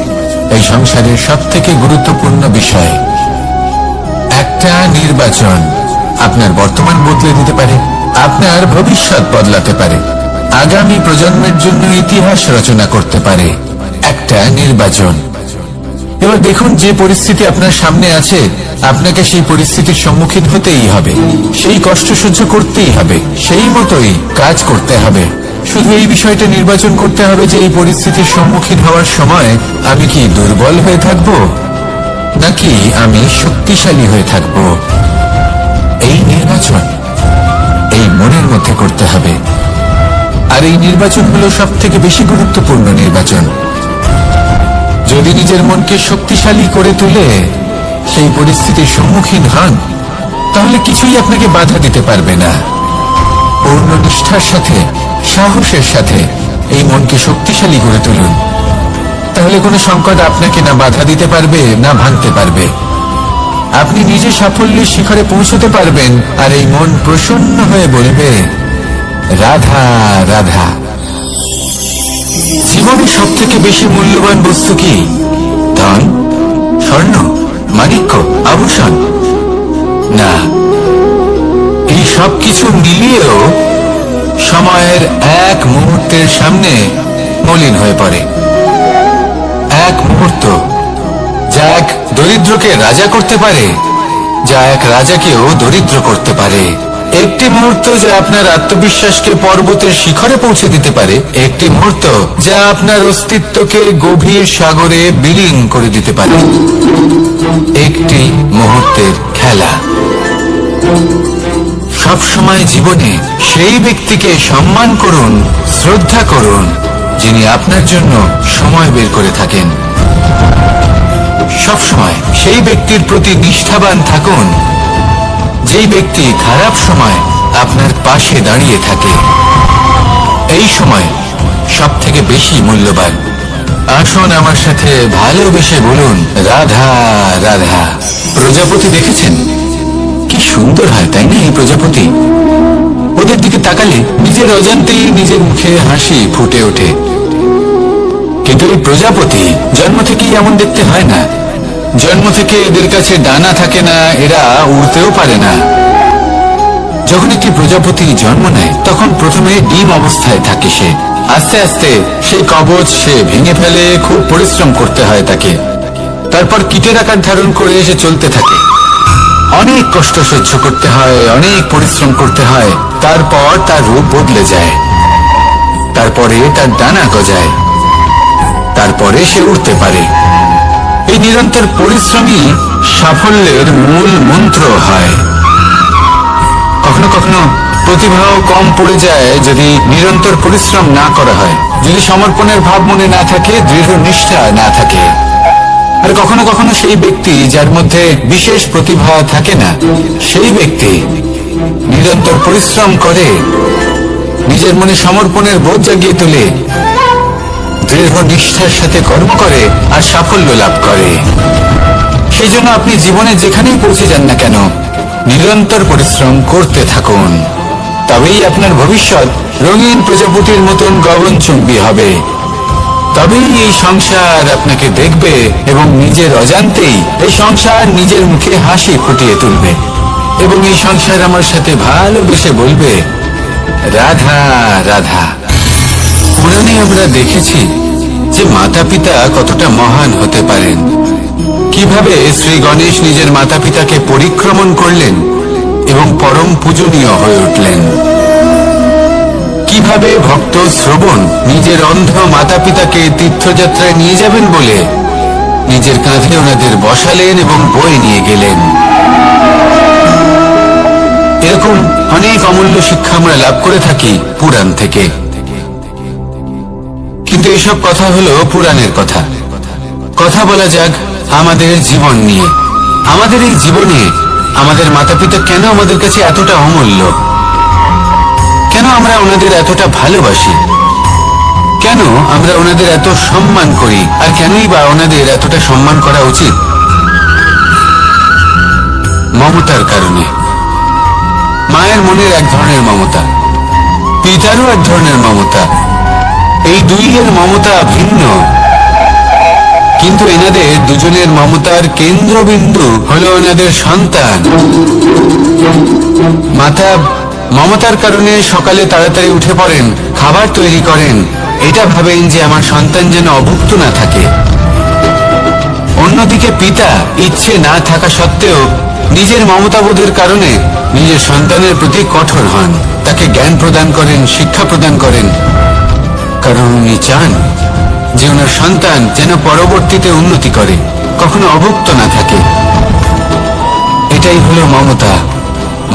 এই সংসারের সব থেকে গুরুত্বপূর্ণ বিষয়। একটা নির্বাচন আপনার বর্তমান বদলে দিতে পারে, আপনার ভবিষ্যৎ বদলাতে পারে, আগামী প্রজন্মের জন্য ইতিহাস রচনা করতে পারে। একটা নির্বাচন। এবার দেখুন, যে পরিস্থিতি আপনার সামনে আছে, আপনাকে সেই পরিস্থিতির সম্মুখীন হতেই হবে, সেই কষ্ট সহ্য করতেই হবে, সেই মতোই কাজ করতে হবে। শুধু এই বিষয়টা নির্বাচন করতে হবে যে এই পরিস্থিতির সম্মুখীন হওয়ার সময় আমি কি দুর্বল হয়ে থাকব নাকি আমি শক্তিশালী হয়ে থাকব। এই নির্বাচন এই মনের মধ্যে করতে হবে। আর এই নির্বাচন হলো সব থেকে বেশি গুরুত্বপূর্ণ নির্বাচন। যদি নিজের মনকে শক্তিশালী করে তুলে সেই পরিস্থিতির সম্মুখীন হন, তাহলে কিছুই আপনাকে বাধা দিতে পারবে না। পূর্ণ নিষ্ঠার সাথে, সাহসের সাথে এই মনকে শক্তিশালী করে তুলুন, তাহলে কোনো সংকট আপনাকে না বাধা দিতে পারবে না ভাঙতে পারবে। আপনি নিজে সাফল্যের শিখরে পৌঁছতে পারবেন আর এই মন প্রসন্ন হয়ে বলবে, রাধা রাধা। জীবনে সব থেকে বেশি মূল্যবান বস্তু কি? ধন, স্বর্ণ, মাণিক্য, আভূষণ? না, এই সব কিছু মিলিয়েও সময়ের এক মুহূর্তের সামনে মলিন হয়ে পড়ে। এক মুহূর্ত যা এক দরিদ্রকে রাজা করতে পারে, যা এক রাজাকেও দরিদ্র করতে পারে। একটি মুহূর্ত যা আপনার আত্মবিশ্বাসকে পর্বতের শিখরে পৌঁছে দিতে পারে, একটি মুহূর্ত যা আপনার অস্তিত্বকে গভীর সাগরে বিলীন করে দিতে পারে। একটি মুহূর্তের খেলা। সব সময় জীবনে সেই ব্যক্তিকে সম্মান করুন, শ্রদ্ধা করুন, যিনি আপনার জন্য সময় বের করে থাকেন। সবসময় সেই ব্যক্তির প্রতি নিষ্ঠাবান থাকুন, যেই ব্যক্তি খারাপ সময় আপনার পাশে দাঁড়িয়ে থাকে। এই সময় সব থেকে বেশি মূল্যবান। আসুন আমার সাথে ভালোবেসে বলুন, রাধা রাধা। প্রজাপতি দেখেছেন? কি সুন্দর হয়, তাই না? এই প্রজাপতি, ওদের দিকে তাকালে নিজের অজান্তেই নিজের মুখে হাসি ফুটে ওঠে। কিন্তু এই প্রজাপতি জন্ম থেকেই এমন দেখতে হয় না। জন্ম থেকে এদের কাছে ডানা থাকে না, এরা উড়তেও পারে না। যখন একটি প্রজাপতি জন্ম নেয় তখন প্রথমে ডিম অবস্থায় থাকে সে। আস্তে আস্তে সেই কবচ সে ভেঙে ফেলে, খুব পরিশ্রম করতে হয় তাকে। তারপর কীটের আকার ধারণ করে সে চলতে থাকে, অনেক কষ্ট সহ্য করতে হয়, অনেক পরিশ্রম করতে হয়। তারপর তার রূপ বদলে যায়, তারপরে তার ডানা গজায়, তারপরে সে উঠতে পারে। এই নিরন্তর পরিশ্রমই সাফল্যের মূল মন্ত্র হয়। কখনো কখনো প্রতিভাও কম পড়ে যায় যদি নিরন্তর পরিশ্রম না করা হয়, যদি সমর্পণের ভাব মনে না থাকে, দৃঢ় নিষ্ঠা না থাকে। আর কখনো কখনো সেই ব্যক্তি যার মধ্যে বিশেষ প্রতিভা থাকে না, সেই ব্যক্তি নিরন্তর পরিশ্রম করে, নিজের মনে সমর্পণের বোধ জাগিয়ে তোলে, দৃঢ় নিষ্ঠার সাথে কর্ম করে আর সাফল্য লাভ করে। সেই জন্য আপনি জীবনে যেখানেই পৌঁছে যান না কেন, নিরন্তর পরিশ্রম করতে থাকুন। তবেই আপনার ভবিষ্যৎ রঙিন প্রজাপতির মতন গগনচুম্বী হবে। তবেই এই সংসার আপনাকে দেখবে এবং নিজের অজান্তেই এই সংসার নিজের মুখে হাসি ফুটিয়ে তুলবে এবং এই সংসার আমার সাথে ভালোবেসে বলবে, রাধা রাধা। পুরাণে আমরা দেখেছি যে মাতা পিতা কতটা মহান হতে পারেন, কিভাবে শ্রী গণেশ নিজের মাতা পিতাকে পরিক্রমণ করলেন এবং পরম পূজনীয় হয়ে উঠলেন। কিভাবে ভক্ত শ্রবণ নিজের অন্ধ মাতা পিতাকে তীর্থযাত্রায় নিয়ে যাবেন বলে নিজের কাঁধে ওনাদের বসালেন এবং বয়ে নিয়ে গেলেন। এরকম অনেক অমূল্য শিক্ষা আমরা লাভ করে থাকি পুরাণ থেকে। কিন্তু এসব কথা হলো পুরাণের কথা। কথা বলা যাক আমাদের জীবন নিয়ে। আমাদের এই জীবনে আমাদের মাতা পিতা কেন আমাদের কাছে এতটা অমূল্য? কেন আমরা ওনাদের এতটা ভালোবাসি? কেন আমরা ওনাদের এত সম্মান করি? আর কেনই বা ওনাদের এতটা সম্মান করা উচিত? মমতার কারণে। মায়ের মনের এক ধরনের মমতা, পিতারও এক ধরনের মমতা। এই দুইয়ের মমতা ভিন্ন, কিন্তু এনাদের দুজনের মমতার কেন্দ্রবিন্দু হলো এনাদের সন্তান। মাতা মমতার কারণে সকালে তাড়াতাড়ি উঠে পড়েন, খাবার তৈরি করেন, এটা ভাবেন যে আমার সন্তান যেন অভুক্ত না থাকে। অন্যদিকে পিতা ইচ্ছে না থাকা সত্ত্বেও নিজের মমতাবোধের কারণে নিজের সন্তানের প্রতি কঠোর হন, তাকে জ্ঞান প্রদান করেন, শিক্ষা প্রদান করেন, কারণ উনি চান যে ওনার সন্তান যেন পরবর্তীতে উন্নতি করে, কখনো অভুক্ত না থাকে। এটাই হলো মমতা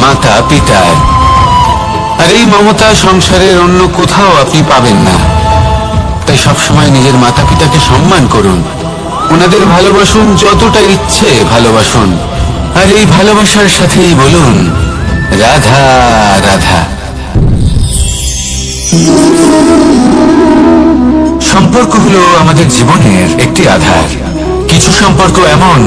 মাতা পিতার। আর এই মমতা সংসারের অন্য কোথাও আপনি পাবেন না। তাই সবসময় নিজের মাতা পিতাকে সম্মান করুন, ওনাদের ভালোবাসুন, যতটা ইচ্ছে ভালোবাসুন। আর এই ভালোবাসার সাথেই বলুন, রাধা রাধা। সম্পর্ক হলো আমাদের জীবনের একটি আধার। কিছু সম্পর্ক এমন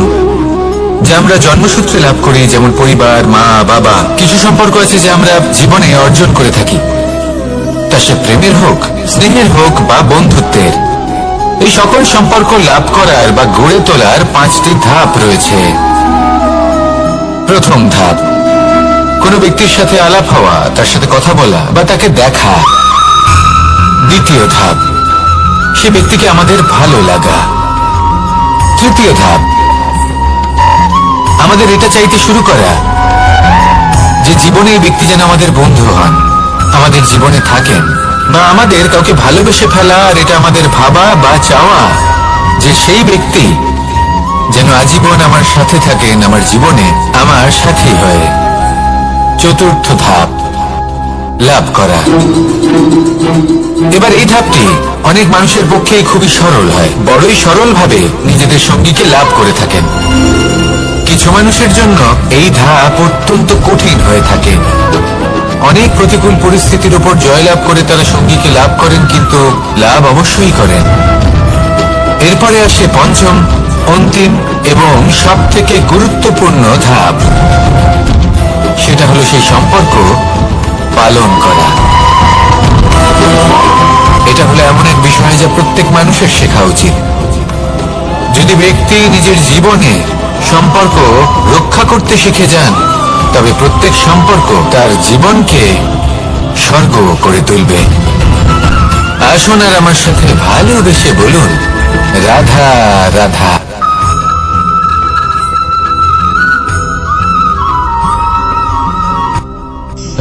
যা আমরা জন্মসূত্রে লাভ করি, যেমন পরিবার, মা বাবা। কিছু সম্পর্ক আছে যে আমরা জীবনে অর্জন করে থাকি, তা সে প্রেমের হোক, স্নেহের হোক বা বন্ধুত্বের। এই সকল সম্পর্ক লাভ করার বা গড়ে তোলার 5টি ধাপ রয়েছে। প্রথম ধাপ, কোনো ব্যক্তির সাথে আলাপ হওয়া, তার সাথে কথা বলা বা তাকে দেখা। দ্বিতীয় ধাপ, সে ব্যক্তিকে আমাদের ভালো লাগা। তৃতীয় ধাপ, আমাদের এটা চাইতে শুরু করা যে জীবনে এই ব্যক্তি যেন আমাদের বন্ধু হন, আমাদের জীবনে থাকেন, বা আমাদের কাউকে ভালোবেসে ফেলা। আর এটা আমাদের ভাবা বা চাওয়া যে সেই ব্যক্তি যেন আজীবন আমার সাথে থাকেন, আমার জীবনে আমার সাথী হয়ে। চতুর্থ ধাপ, লাভ করা। এবার এই ধাপটি অনেক মানুষের পক্ষে খুবই সরল হয়, বড়ই সরল ভাবে নিজেদের সঙ্গীকে লাভ করে থাকেন। কিছু মানুষের জন্য এই ধাপ অত্যন্ত কঠিন হয়ে থাকে। অনেক প্রতিকূল পরিস্থিতির উপর জয়লাভ করে তারা সঙ্গীকে লাভ করেন, কিন্তু লাভ অবশ্যই করেন। এরপরে আসে পঞ্চম, অন্তিম এবং সব থেকে গুরুত্বপূর্ণ ধাপ। সেটা হলো সেই সম্পর্ক পালন করা। এটা হলো এমন এক বিষয় যা প্রত্যেক মানুষের শেখা উচিত। যদি ব্যক্তি নিজের জীবনে সম্পর্ক রক্ষা করতে শিখে যান, তবে প্রত্যেক সম্পর্ক তার জীবনকে স্বর্গ করে তুলবে। আসুন আর আমার সাথে ভালোবেসে বলুন, রাধা রাধা।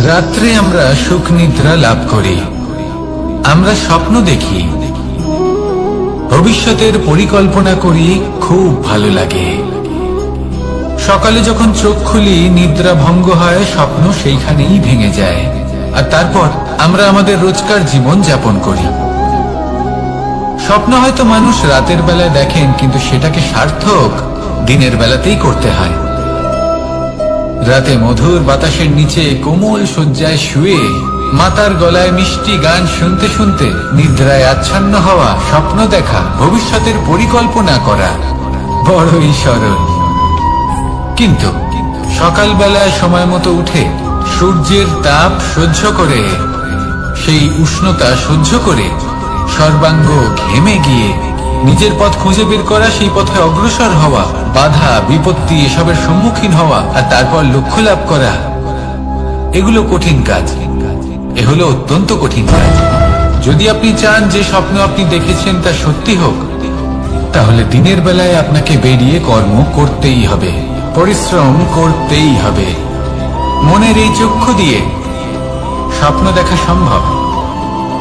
রাত্রে আমরা সুখ নিদ্রা লাভ করি, আমরা স্বপ্ন দেখি, ভবিষ্যতের পরিকল্পনা করি, খুব ভালো লাগে। সকালে যখন চোখ খুলি নিদ্রা ভঙ্গ হয়, স্বপ্ন সেইখানেই ভেঙে যায়, আর তারপর আমরা আমাদের রোজকার জীবন যাপন করি। স্বপ্ন হয়তো মানুষ রাতের বেলায় দেখেন, কিন্তু সেটাকে সার্থক দিনের বেলাতেই করতে হয়। রাতে মধুর বাতাসের নিচে কোমল শয্যায় শুয়ে মাতার গলায় মিষ্টি গান শুনতে শুনতে নিদ্রায় আচ্ছন্ন হওয়া, স্বপ্ন দেখা, ভবিষ্যতের পরিকল্পনা করা বড়ই সরল। কিন্তু সকালবেলায় সময় মতো উঠে সূর্যের তাপ সহ্য করে, সেই উষ্ণতা সহ্য করে সর্বাঙ্গ ঘেমে গিয়ে নিজের পথ খুঁজে বের করা, সেই পথে অগ্রসর হওয়া, বাধা বিপত্তি এসবের সম্মুখীন হওয়া, আর তারপর লক্ষ্য লাভ করা, এগুলো কঠিন কাজ। এ হলো অত্যন্ত কঠিন কাজ। যদি আপনি চান যে স্বপ্ন আপনি দেখেছেন তা সত্যি হোক, তাহলে দিনের বেলায় আপনাকে বেরিয়ে কর্ম করতেই হবে, পরিশ্রম করতেই হবে। মনের এই চক্ষু দিয়ে স্বপ্ন দেখা সম্ভব,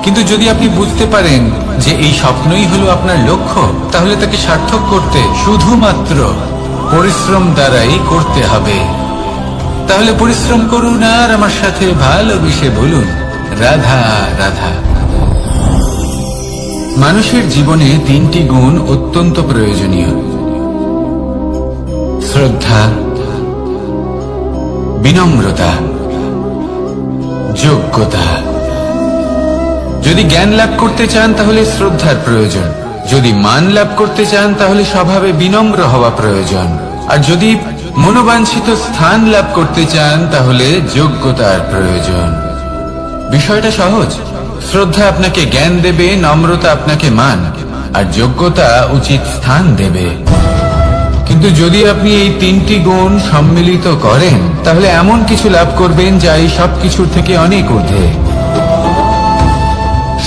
কিন্তু যদি আপনি বুঝতে পারেন যে এই স্বপ্নই হলো আপনার লক্ষ্য, তাহলে তাকে সার্থক করতে শুধুমাত্র পরিশ্রম দ্বারাই করতে হবে। তাহলে পরিশ্রম করুন আর আমার সাথে ভালোবেসে বলুন, রাধা রাধা। মানুষের জীবনে তিনটি গুণ অত্যন্ত প্রয়োজনীয়: শ্রদ্ধা, বিনম্রতা, যোগ্যতা। যদি জ্ঞান লাভ করতে চান তাহলে শ্রদ্ধার প্রয়োজন, যদি মান লাভ করতে চান তাহলে স্বভাবে বিনম্র হওয়া প্রয়োজন, আর যদি মনোবাঞ্ছিত স্থান লাভ করতে চান তাহলে যোগ্যতার প্রয়োজন। বিষয়টা সহজ। শ্রদ্ধা আপনাকে জ্ঞান দেবে, নম্রতা আপনাকে মান, আর যোগ্যতা উচিত স্থান দেবে। কিন্তু যদি আপনি এই তিনটি গুণ সম্মিলিত করেন, তাহলে এমন কিছু লাভ করবেন যা এই সব কিছুর থেকে অনেক ঊর্ধ্বে।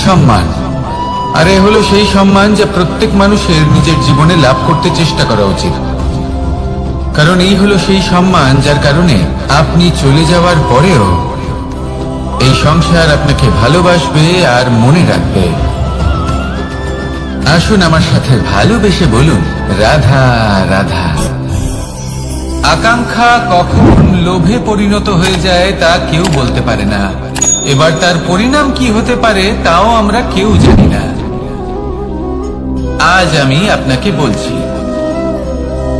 সম্মান। আর এ হলো সেই সম্মান যা প্রত্যেক মানুষের নিজের জীবনে লাভ করতে চেষ্টা করা উচিত, কারণ এই হলো সেই সম্মান যার কারণে আপনি চলে যাওয়ার পরেও এই সংসার আপনাকে ভালোবাসবে আর মনে রাখবে। আসুন আমার সাথে ভালোবেসে বলুন, রাধা রাধা। আকাঙ্ক্ষা কখন লোভে পরিণত হয়ে যায় তা কেউ বলতে পারে না। এবার তার পরিণাম কি হতে পারে তাও আমরা কেউ জানি না। আজ আমি আপনাকে বলছি,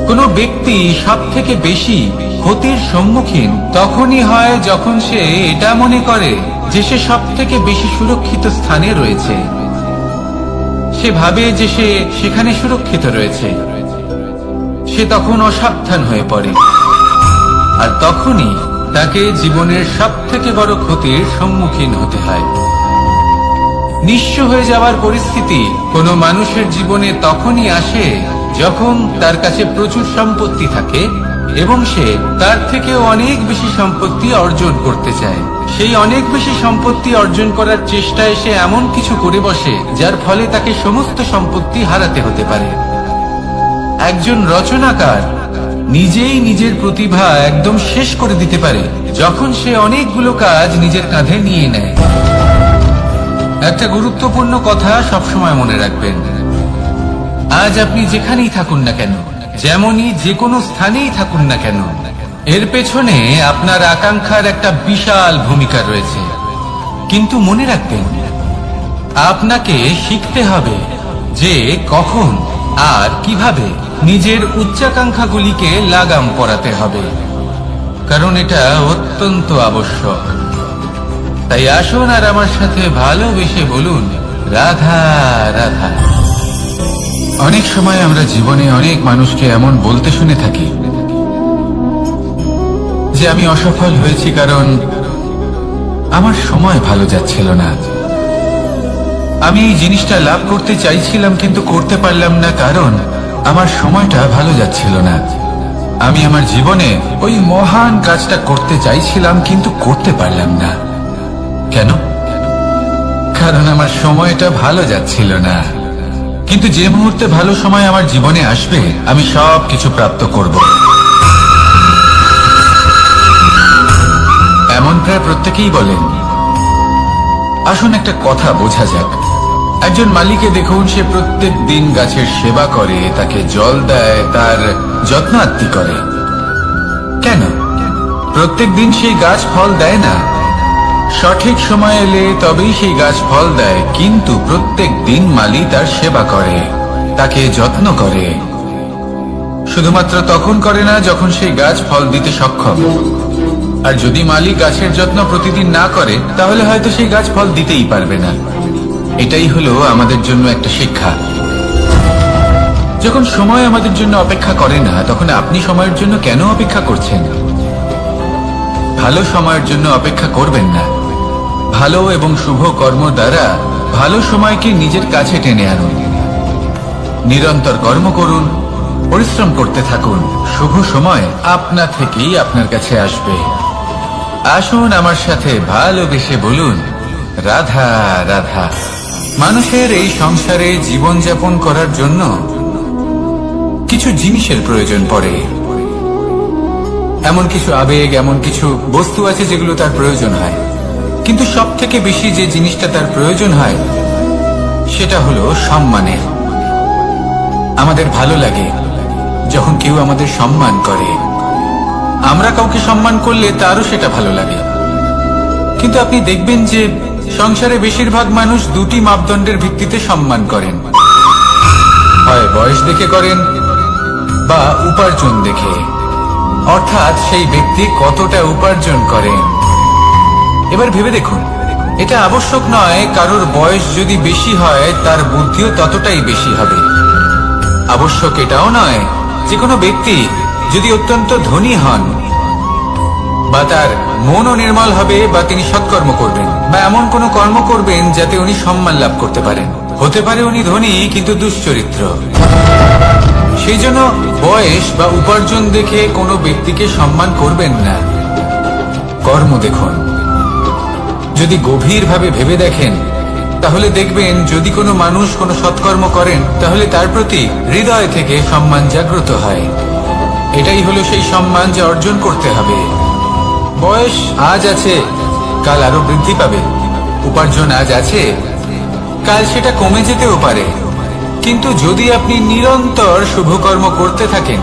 কোনো ব্যক্তি সব থেকে বেশি ক্ষতির সম্মুখীন তখনই হয় যখন সে এটা মনে করে যে সে সব থেকে বেশি সুরক্ষিত স্থানে রয়েছে। সে ভাবে যে সে সেখানে সুরক্ষিত রয়েছে। সে তখন অসাবধান হয়ে পড়ে, আর তখনই তাকে জীবনের সব থেকে বড় ক্ষতির সম্মুখীন হতে হয়। নিঃস্ব হয়ে যাওয়ার পরিস্থিতি কোনো মানুষের জীবনে তখনই আসে যখন তার কাছে প্রচুর সম্পত্তি থাকে এবং সে তার থেকে অনেক বেশি সম্পত্তি অর্জন করতে চায়। সেই অনেক বেশি সম্পত্তি অর্জন করার চেষ্টায় সে এমন কিছু করে বসে যার ফলে তাকে সমস্ত সম্পত্তি হারাতে হতে পারে। একজন রচনাকার নিজেই নিজের প্রতিভা একদম শেষ করে দিতে পারে যখন সে অনেকগুলো কাজ নিজের কাঁধে নিয়ে নেয়। একটা গুরুত্বপূর্ণ কথা সবসময় মনে রাখবেন, আজ আপনি যেখানেই থাকুন না কেন, যেমনই যে কোনো স্থানেই থাকুন না কেন, এর পেছনে আপনার আকাঙ্ক্ষার একটা বিশাল ভূমিকা রয়েছে। কিন্তু মনে রাখবেন, আপনাকে শিখতে হবে যে কখন আর কিভাবে নিজের উচ্চাকাঙ্ক্ষাগুলিকে লাগাম পরাতে হবে, কারণ এটা অত্যন্ত আবশ্যক। তাই আসুন আর আমার সাথে ভালোবেসে বলুন, রাধা রাধা। অনেক সময় আমরা জীবনে অনেক মানুষকে এমন বলতে শুনে থাকি যে আমি অসফল হয়েছি কারণ আমার সময় ভালো যাচ্ছিল না। আমি এই জিনিসটা লাভ করতে চাইছিলাম কিন্তু করতে পারলাম না কারণ আমার সময়টা ভালো যাচ্ছিল না। আমি আমার জীবনে ওই মহান কাজটা করতে চাইছিলাম, কিন্তু করতে পারলাম না। কেন? কারণ আমার সময়টা ভালো যাচ্ছিল না। কিন্তু যে মুহূর্তে ভালো সময় আমার জীবনে আসবে, আমি সব কিছু প্রাপ্ত করব। এমন প্রায় প্রত্যেকেই বলেন। আসুন একটা কথা বোঝা যাক। একজন মালিকে দেখুন, সে প্রত্যেক দিন গাছের সেবা করে, তাকে জল দেয়, তার যত্ন আত্তি করে। কেন? প্রত্যেক দিন সেই গাছ ফল দেয় না। সঠিক সময় এলে তবেই সেই গাছ ফল দেয়, কিন্তু প্রত্যেক দিন মালি তার সেবা করে, তাকে যত্ন করে। শুধুমাত্র তখন করে না যখন সেই গাছ ফল দিতে সক্ষম। আর যদি মালি গাছের যত্ন প্রতিদিন না করে, তাহলে হয়তো সেই গাছ ফল দিতেই পারবে না। এটাই হলো আমাদের জন্য একটা শিক্ষা। যখন সময় আমাদের জন্য অপেক্ষা করে না, তখন আপনি সময়ের জন্য কেন অপেক্ষা করছেন? ভালো সময়ের জন্য অপেক্ষা করবেন না। ভালো এবং শুভ কর্ম দ্বারা ভালো সময়কে নিজের কাছে টেনে আনুন। নিরন্তর কর্ম করুন, পরিশ্রম করতে থাকুন। শুভ সময় আপনা থেকেই আপনার কাছে আসবে। আসুন আমার সাথে ভালোবেসে বলুন, রাধা রাধা। মানুষের এই সংসারে জীবনযাপন করার জন্য কিছু জিনিসের প্রয়োজন পড়ে। এমন কিছু আবেগ, এমন কিছু বস্তু আছে যেগুলো তার প্রয়োজন হয়। কিন্তু সব থেকে বেশি যে জিনিসটা তার প্রয়োজন হয়, সেটা হলো সম্মানের। আমাদের ভালো লাগে যখন কেউ আমাদের সম্মান করে। আমরা কাউকে সম্মান করলে তারও সেটা ভালো লাগে। কিন্তু আপনি দেখবেন যে সংসারে বেশিরভাগ মানুষ দুটি মাপদণ্ডের ভিত্তিতে সম্মান করেন। হয় বয়স দেখে করেন বা উপার্জন দেখে, অর্থাৎ সেই ব্যক্তি কতটা উপার্জন করেন। এবার ভেবে দেখুন, এটা আবশ্যক নয় কারোর বয়স যদি বেশি হয় তার বুদ্ধিও ততটাই বেশি হবে। আবশ্যক এটাও নয় যে কোনো ব্যক্তি যদি অত্যন্ত ধনী হন বা তার মনও নির্মল হবে বা তিনি সৎকর্ম করবেন বা এমন কোনো কর্ম করবেন যাতে উনি সম্মান লাভ করতে পারেন। হতে পারে উনি ধনী কিন্তু দুশ্চরিত্র। সেই জন্য বয়স বা উপার্জন দেখে কোনো ব্যক্তিকে সম্মান করবেন না। কর্ম দেখুন। যদি গভীরভাবে ভেবে দেখেন, তাহলে দেখবেন যদি কোনো মানুষ কোনো সৎকর্ম করেন, তাহলে তার প্রতি হৃদয় থেকে সম্মান জাগ্রত হয়। এটাই হলো সেই সম্মান যা অর্জন করতে হবে। বয়স আজ আছে, কাল আরো বৃদ্ধি পাবে। উপার্জন আজ আছে, কাল সেটা কমে যেতেও পারে। কিন্তু যদি আপনি নিরন্তর শুভকর্ম করতে থাকেন,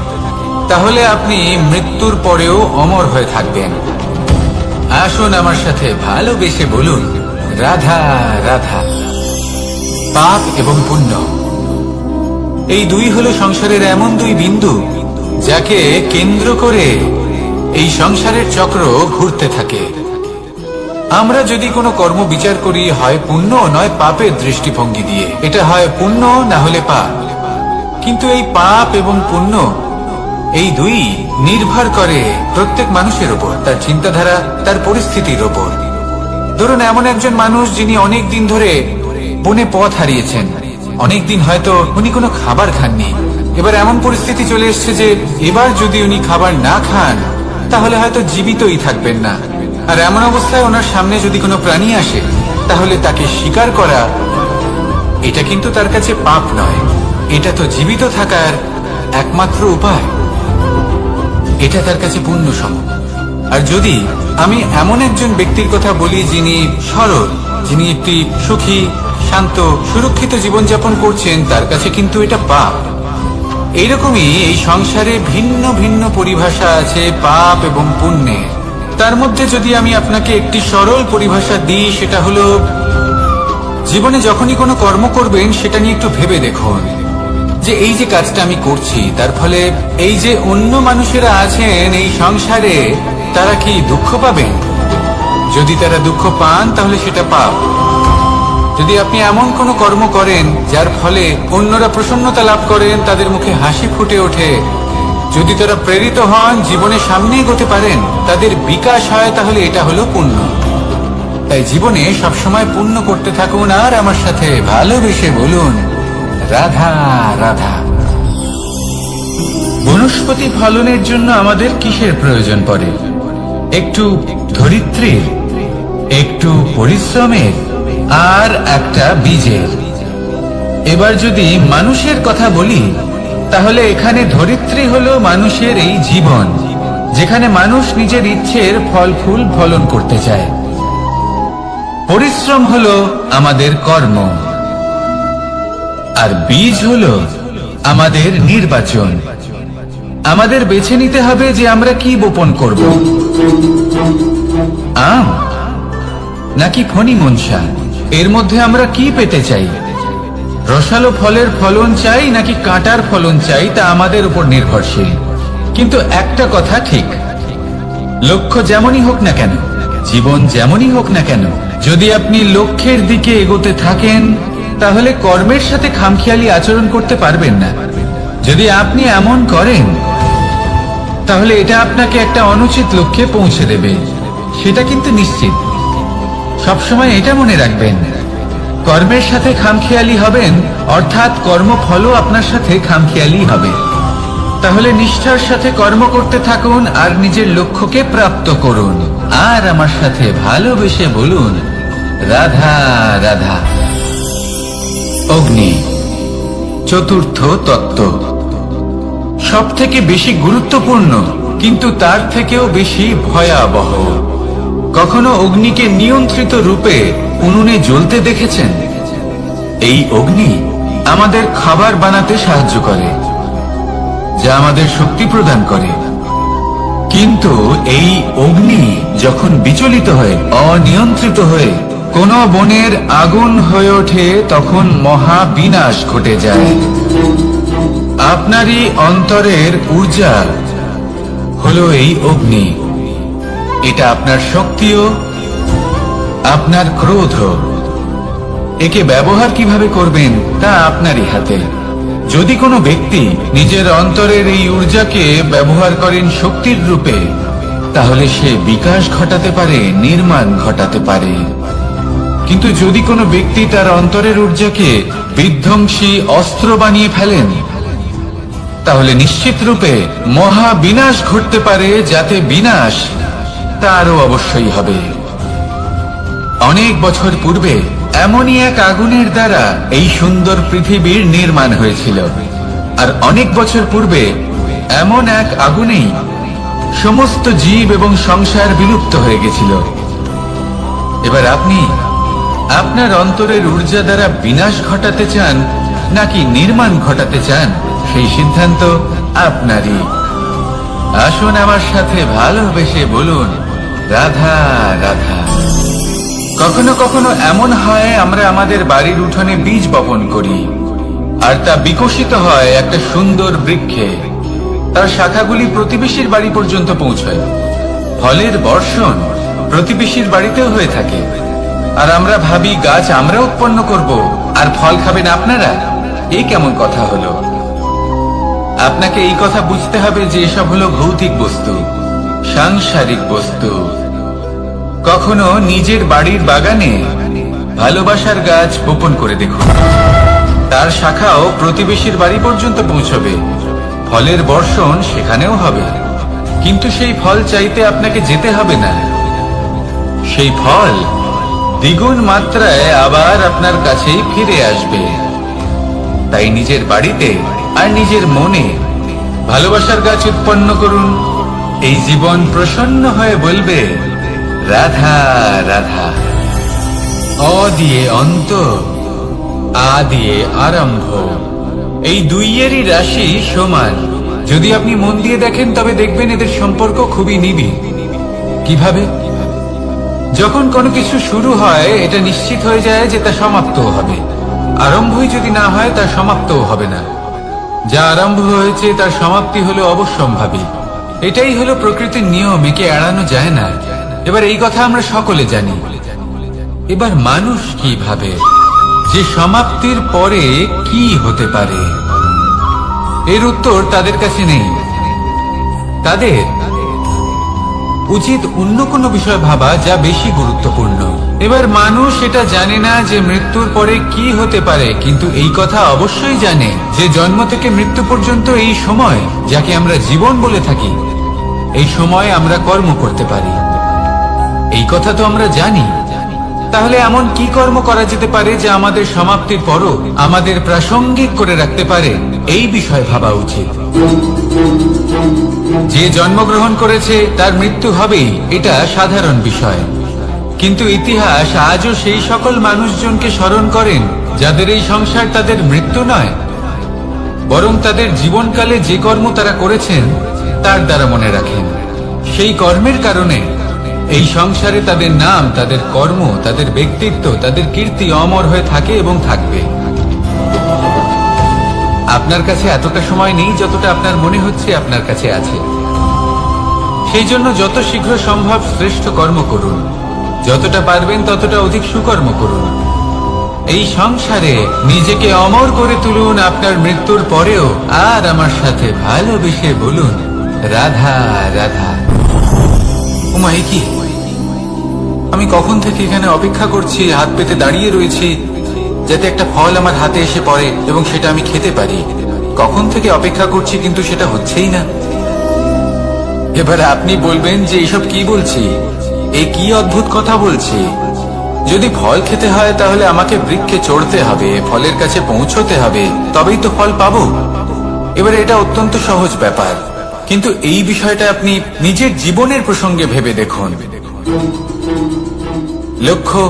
তাহলে আপনি মৃত্যুর পরেও অমর হয়ে থাকবেন। আসুন আমার সাথে ভালোবেসে বলুন, রাধা রাধা। পাপ এবং পুণ্য, এই দুই হলো সংসারের এমন দুই বিন্দু যাকে কেন্দ্র করে এই সংসারের চক্র ঘুরতে থাকে। আমরা যদি কোনো কর্ম বিচার করি, হয় পুণ্য নয় পাপের দৃষ্টিভঙ্গি দিয়ে, এটা হয় পুণ্য না হলে পাপ। কিন্তু এই পাপ এবং পুণ্য এই দুই নির্ভর করে প্রত্যেক মানুষের উপর, তার চিন্তাধারা, তার পরিস্থিতির উপর। ধরুন এমন একজন মানুষ যিনি অনেক দিন ধরে বনে পথ হারিয়েছেন, অনেক দিন হয়তো উনি কোনো খাবার খাননি। এবার এমন পরিস্থিতি চলে এসছে যে এবার যদি উনি খাবার না খান, তাহলে হয়তো জীবিতই থাকবেন না। আর এমন অবস্থায় ওনার সামনে যদি কোনো প্রাণী আসে, তাহলে তাকে শিকার করা, এটা কিন্তু তার কাছে পাপ নয়। এটা তো জীবিত থাকার একমাত্র উপায়। এটা তার কাছে পুণ্য সম। আর যদি আমি এমন একজন ব্যক্তির কথা বলি যিনি সরল, যিনি একটি সুখী, শান্ত, সুরক্ষিত জীবনযাপন করছেন, তার কাছে কিন্তু এটা পাপ। এইরকমই এই সংসারে ভিন্ন ভিন্ন পরিভাষা আছে পাপ এবং পুণ্যের। তার মধ্যে যদি আমি আপনাকে একটি সরল পরিভাষা দিই, সেটা হলো জীবনে যখনই কোনো কর্ম করবেন সেটা নিয়ে একটু ভেবে দেখুন যে এই যে কাজটা আমি করছি, তার ফলে এই যে অন্য মানুষেরা আছেন এই সংসারে, তারা কি দুঃখ পাবেন? যদি তারা দুঃখ পান তাহলে সেটা পাপ। যদি আপনি এমন কোনো কর্ম করেন যার ফলে অন্যরা প্রসন্নতা লাভ করেন, তাদের মুখে হাসি ফুটে ওঠে, যদি তারা প্রেরিত হন, জীবনে সামনে এগোতে পারেন, তাদের বিকাশ হয়, তাহলে এটা হলো পুণ্য। তাই জীবনে সবসময় পুণ্য করতে থাকুন আর আমার সাথে ভালোবেসে বলুন, রাধা রাধা। বনস্পতি ফলনের জন্য আমাদের কিসের প্রয়োজন পড়ে? একটু ধরিত্রীর, একটু পরিশ্রমের, আর একটা বীজের। এবার যদি মানুষের কথা বলি, তাহলে এখানে ধরিত্রী হলো মানুষের এই জীবন, যেখানে মানুষ নিজের ইচ্ছের ফল ফুল ফলন করতে চায়। পরিশ্রম হলো আমাদের কর্ম, আর বীজ হলো আমাদের নির্বাচন। আমাদের বেছে নিতে হবে যে আমরা কি বপন করব, আম নাকি ফণি মনসা। এর মধ্যে আমরা কি পেতে চাই? রসালো ফলের ফলন চাই নাকি কাঁটার ফলন চাই, তা আমাদের উপর নির্ভরশীল। কিন্তু একটা কথা ঠিক, লক্ষ্য যেমনই হোক না কেন, জীবন যেমনই হোক না কেন, যদি আপনি লক্ষ্যের দিকে এগোতে থাকেন, তাহলে কর্মের সাথে খামখেয়ালি আচরণ করতে পারবেন না। যদি আপনি এমন করেন, তাহলে এটা আপনাকে একটা অনুচিত লক্ষ্যে পৌঁছে দেবে, সেটা কিন্তু নিশ্চিত। সবসময় এটা মনে রাখবেন, কর্মের সাথে খামখেয়ালি হবেন, অর্থাৎ কর্মফলও আপনার সাথে খামখেয়ালি হবে। তাহলে নিষ্ঠার সাথে কর্ম করতে থাকুন আর নিজের লক্ষ্যকে প্রাপ্ত করুন। আর আমার সাথে ভালোবেসে বলুন, রাধা রাধা। অগ্নি, চতুর্থ তত্ত্ব, সব থেকে বেশি গুরুত্বপূর্ণ, কিন্তু তার থেকেও বেশি ভয়াবহ। কখনো অগ্নিকে নিয়ন্ত্রিত রূপে উনুনে জ্বলতে দেখেছেন? এই অগ্নি আমাদের খাবার বানাতে সাহায্য করে, যা আমাদের শক্তি প্রদান করে। কিন্তু এই অগ্নি যখন বিচলিত হয়ে, অনিয়ন্ত্রিত হয়ে কোন বনের আগুন হয়ে ওঠে, তখন মহা বিনাশ ঘটে যায়। আপনারই অন্তরের ঊর্জা হলো এই অগ্নি। এটা আপনার শক্তিও, আপনার ক্রোধ। একে ব্যবহার কিভাবে করবেন তা আপনারই হাতে। যদি কোনো ব্যক্তি নিজের অন্তরের এই ঊর্জাকে ব্যবহার করেন শক্তির রূপে, তাহলে সে বিকাশ ঘটাতে পারে, নির্মাণ ঘটাতে পারে। কিন্তু যদি কোনো ব্যক্তি তার অন্তরের ঊর্জাকে বিধ্বংসী অস্ত্র বানিয়ে ফেলেন, তাহলে নিশ্চিত রূপে মহা বিনাশ ঘটতে পারে, যাতে বিনাশ তারও অবশ্যই হবে। অনেক বছর পূর্বে এমনই এক আগুনের দ্বারা এই সুন্দর পৃথিবীর নির্মাণ হয়েছিল, আর অনেক বছর পূর্বে এমন এক আগুনেই সমস্ত জীব এবং সংসার বিলুপ্ত হয়ে গেছিল। এবার আপনি আপনার অন্তরের ঊর্জা দ্বারা বিনাশ ঘটাতে চান নাকি নির্মাণ ঘটাতে চান, সেই সিদ্ধান্ত আপনারই। আসুন আমার সাথে ভালোবেসে বলুন, রাধা রাধা। কখনো কখনো এমন হয়, আমরা আমাদের বাড়ির উঠোনে বীজ বপন করি, আর তা বিকশিত হয় একটা সুন্দর বৃক্ষে। তার শাখাগুলি প্রতিবেশীর বাড়ি পর্যন্ত পৌঁছায়। ফলের বর্ষণ প্রতিবেশীর বাড়িতেও হয়ে থাকে, আর আমরা ভাবি গাছ আমরা উৎপন্ন করব আর ফল খাবেন আপনারা। এই কেমন কথা হলো? আপনাকে এই কথা বুঝতে হবে যে এসব হলো ভৌতিক বস্তু, সাংসারিক বস্তু। কখনো নিজের বাড়ির বাগানে ভালোবাসার গাছ বপন করে দেখুন, তার শাখাও প্রতিবেশীর বাড়ি পর্যন্ত পৌঁছবে, ফলের বর্ষণ সেখানেও হবে। কিন্তু সেই ফল চাইতে আপনাকে যেতে হবে না, সেই ফল দ্বিগুণ মাত্রায় আবার আপনার কাছেই ফিরে আসবে। তাই নিজের বাড়িতে আর নিজের মনে ভালোবাসার গাছ উৎপন্ন করুন। এই জীবন প্রসন্ন হয়ে বলবে, রাধা রাধা। অ দিয়ে অন্ত, আ দিয়ে আরম্ভ, এই দুইয়েরই রাশি সমান। যদি আপনি মন দিয়ে দেখেন, তবে দেখবেন এদের সম্পর্ক খুবই নিবিড়। কিভাবে? যখন কোনো কিছু শুরু হয়, এটা নিশ্চিত হয়ে যায় যে তা সমাপ্তও হবে। আরম্ভই যদি না হয়, তা সমাপ্তও হবে না। যা আরম্ভ হয়েছে তার সমাপ্তি হলো অবশ্যম্ভাবী। এটাই হলো প্রকৃতির নিয়ম, একে এড়ানো যায় না। এবার এই কথা আমরা সকলে জানি। এবার মানুষ কি ভাবে যে সমাপ্তির পরে কি হতে পারে, এর উত্তর তাদের কাছে নেই। তাদের উচিত অন্য কোনো বিষয় ভাবা যা বেশি গুরুত্বপূর্ণ। এবার মানুষ এটা জানে না যে মৃত্যুর পরে কি হতে পারে, কিন্তু এই কথা অবশ্যই জানে যে জন্ম থেকে মৃত্যু পর্যন্ত এই সময়, যাকে আমরা জীবন বলে থাকি, এই সময় আমরা কর্ম করতে পারি। এই কথা তো আমরা জানি। তাহলে এমন কি কর্ম করা যেতে পারে যা আমাদের সমাপ্তির পরও আমাদের প্রাসঙ্গিক করে রাখতে পারে, এই বিষয়ে ভাবা উচিত। যে জন্মগ্রহণ করেছে তার মৃত্যু হবেই, এটা সাধারণ বিষয়। কিন্তু ইতিহাস আজও সেই সকল মানুষজনকে স্মরণ করেন যাদের এই সংসার তাদের মৃত্যু নয়, বরং তাদের জীবনকালে যে কর্ম তারা করেছেন তার দ্বারা মনে রাখেন। সেই কর্মের কারণে এই সংসারে তাদের নাম, তাদের কর্ম, তাদের ব্যক্তিত্ব, তাদের কীর্তি অমর হয়ে থাকে এবং থাকবে। আপনার কাছে এতটা সময় নেই যতটা আপনার মনে হচ্ছে আপনার কাছে আছে। সেই জন্য যত শীঘ্র সম্ভব শ্রেষ্ঠ কর্ম করুন, যতটা পারবেন ততটা অধিক সুকর্ম করুন। এই সংসারে নিজেকে অমর করে তুলুন আপনার মৃত্যুর পরেও। আর আমার সাথে ভালোবেসে বলুন, রাধা রাধা। উমাই কি, আমি কখন থেকে এখানে অপেক্ষা করছি, হাত পেতে দাঁড়িয়ে রয়েছি যাতে একটা ফল আমার হাতে এসে পড়ে এবং সেটা আমি খেতে পারি। কখন থেকে অপেক্ষা করছি, কিন্তু সেটা হচ্ছেই না। এবার আপনি বলবেন যে এইসব কি বলছি, এ কি অদ্ভুত কথা বলছি। যদি ফল খেতে হয় তাহলে আমাকে বৃক্ষে চড়তে হবে, ফলের কাছে পৌঁছতে হবে, তবেই তো ফল পাবো। এবারে এটা অত্যন্ত সহজ ব্যাপার, কিন্তু এই বিষয়টা আপনি নিজের জীবনের প্রসঙ্গে ভেবে দেখুন। লক্ষ্য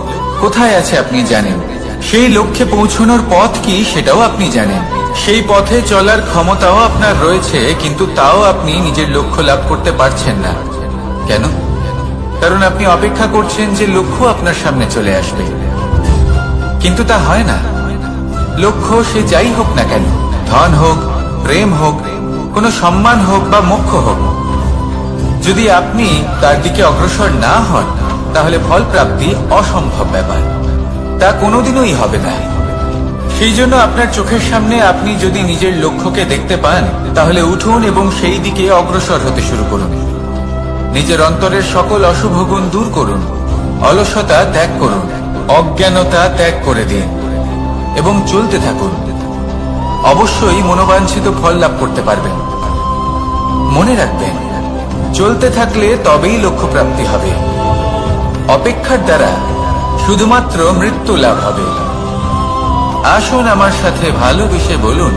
কোথায় আছে আপনি জানেন, সেই লক্ষ্যে পৌঁছানোর পথ কি সেটাও আপনি জানেন, সেই পথে চলার ক্ষমতাও আপনার রয়েছে, কিন্তু তাও আপনি নিজের লক্ষ্য লাভ করতে পারছেন না। কেন? কারণ আপনি অপেক্ষা করছেন যে লক্ষ্য আপনার সামনে চলে আসবে, কিন্তু তা হয় না। লক্ষ্য সে যাই হোক না কেন, ধন হোক, প্রেম হোক, কোনো সম্মান হোক বা মোক্ষ হোক, যদি আপনি তার দিকে অগ্রসর না হন তাহলে ফল প্রাপ্তি অসম্ভব ব্যাপার, তা কোনোদিনই হবে না। সেই জন্য আপনার চোখের সামনে আপনি যদি নিজের লক্ষ্যকে দেখতে পান তাহলে উঠুন এবং সেই দিকে অগ্রসর হতে শুরু করুন। নিজের অন্তরের সকল অশুভ গুণ দূর করুন, অলসতা ত্যাগ করুন, অজ্ঞানতা ত্যাগ করে দিন এবং চলতে থাকুন। অবশ্যই মনোবাঞ্ছিত ফল লাভ করতে পারবেন। মনে রাখবেন, চলতে থাকলে তবেই লক্ষ্য প্রাপ্তি হবে। অপেক্ষার দ্বারা শুধুমাত্র মৃত্যু লাভ হবে। আসুন আমার সাথে ভালোবেসে বলুন,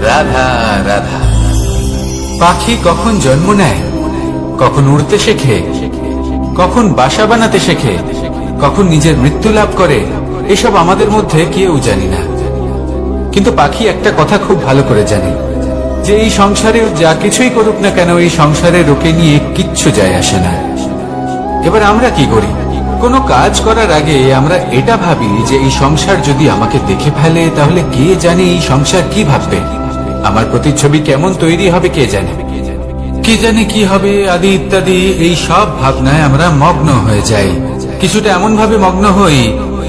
রাধা রাধা। পাখি কখন জন্ম নেয়, কখন উড়তে শেখে, কখন বাসা বানাতে শেখে, কখন নিজের মৃত্যু লাভ করে, এসব আমাদের মধ্যে কেউ জানি না। কিন্তু পাখি একটা কথা খুব ভালো করে জানে, যে এই সংসারে যা কিছুই করুক না কেন, এই সংসারে ওকে নিয়ে কিচ্ছু যায় আসে না। এবার আমরা কি করি? কোনো কাজ করার আগে আমরা এটা ভাবি যে এই সংসার যদি আমাকে দেখে ফেলে তাহলে কে জানে এই সংসার কি ভাববে, আমার প্রতিচ্ছবি কেমন তৈরি হবে কে জানে, কে জানে কি হবে আদি ইত্যাদি। এই সব ভাবনায় আমরা মগ্ন হয়ে যাই। কিছুটা এমন ভাবে মগ্ন হই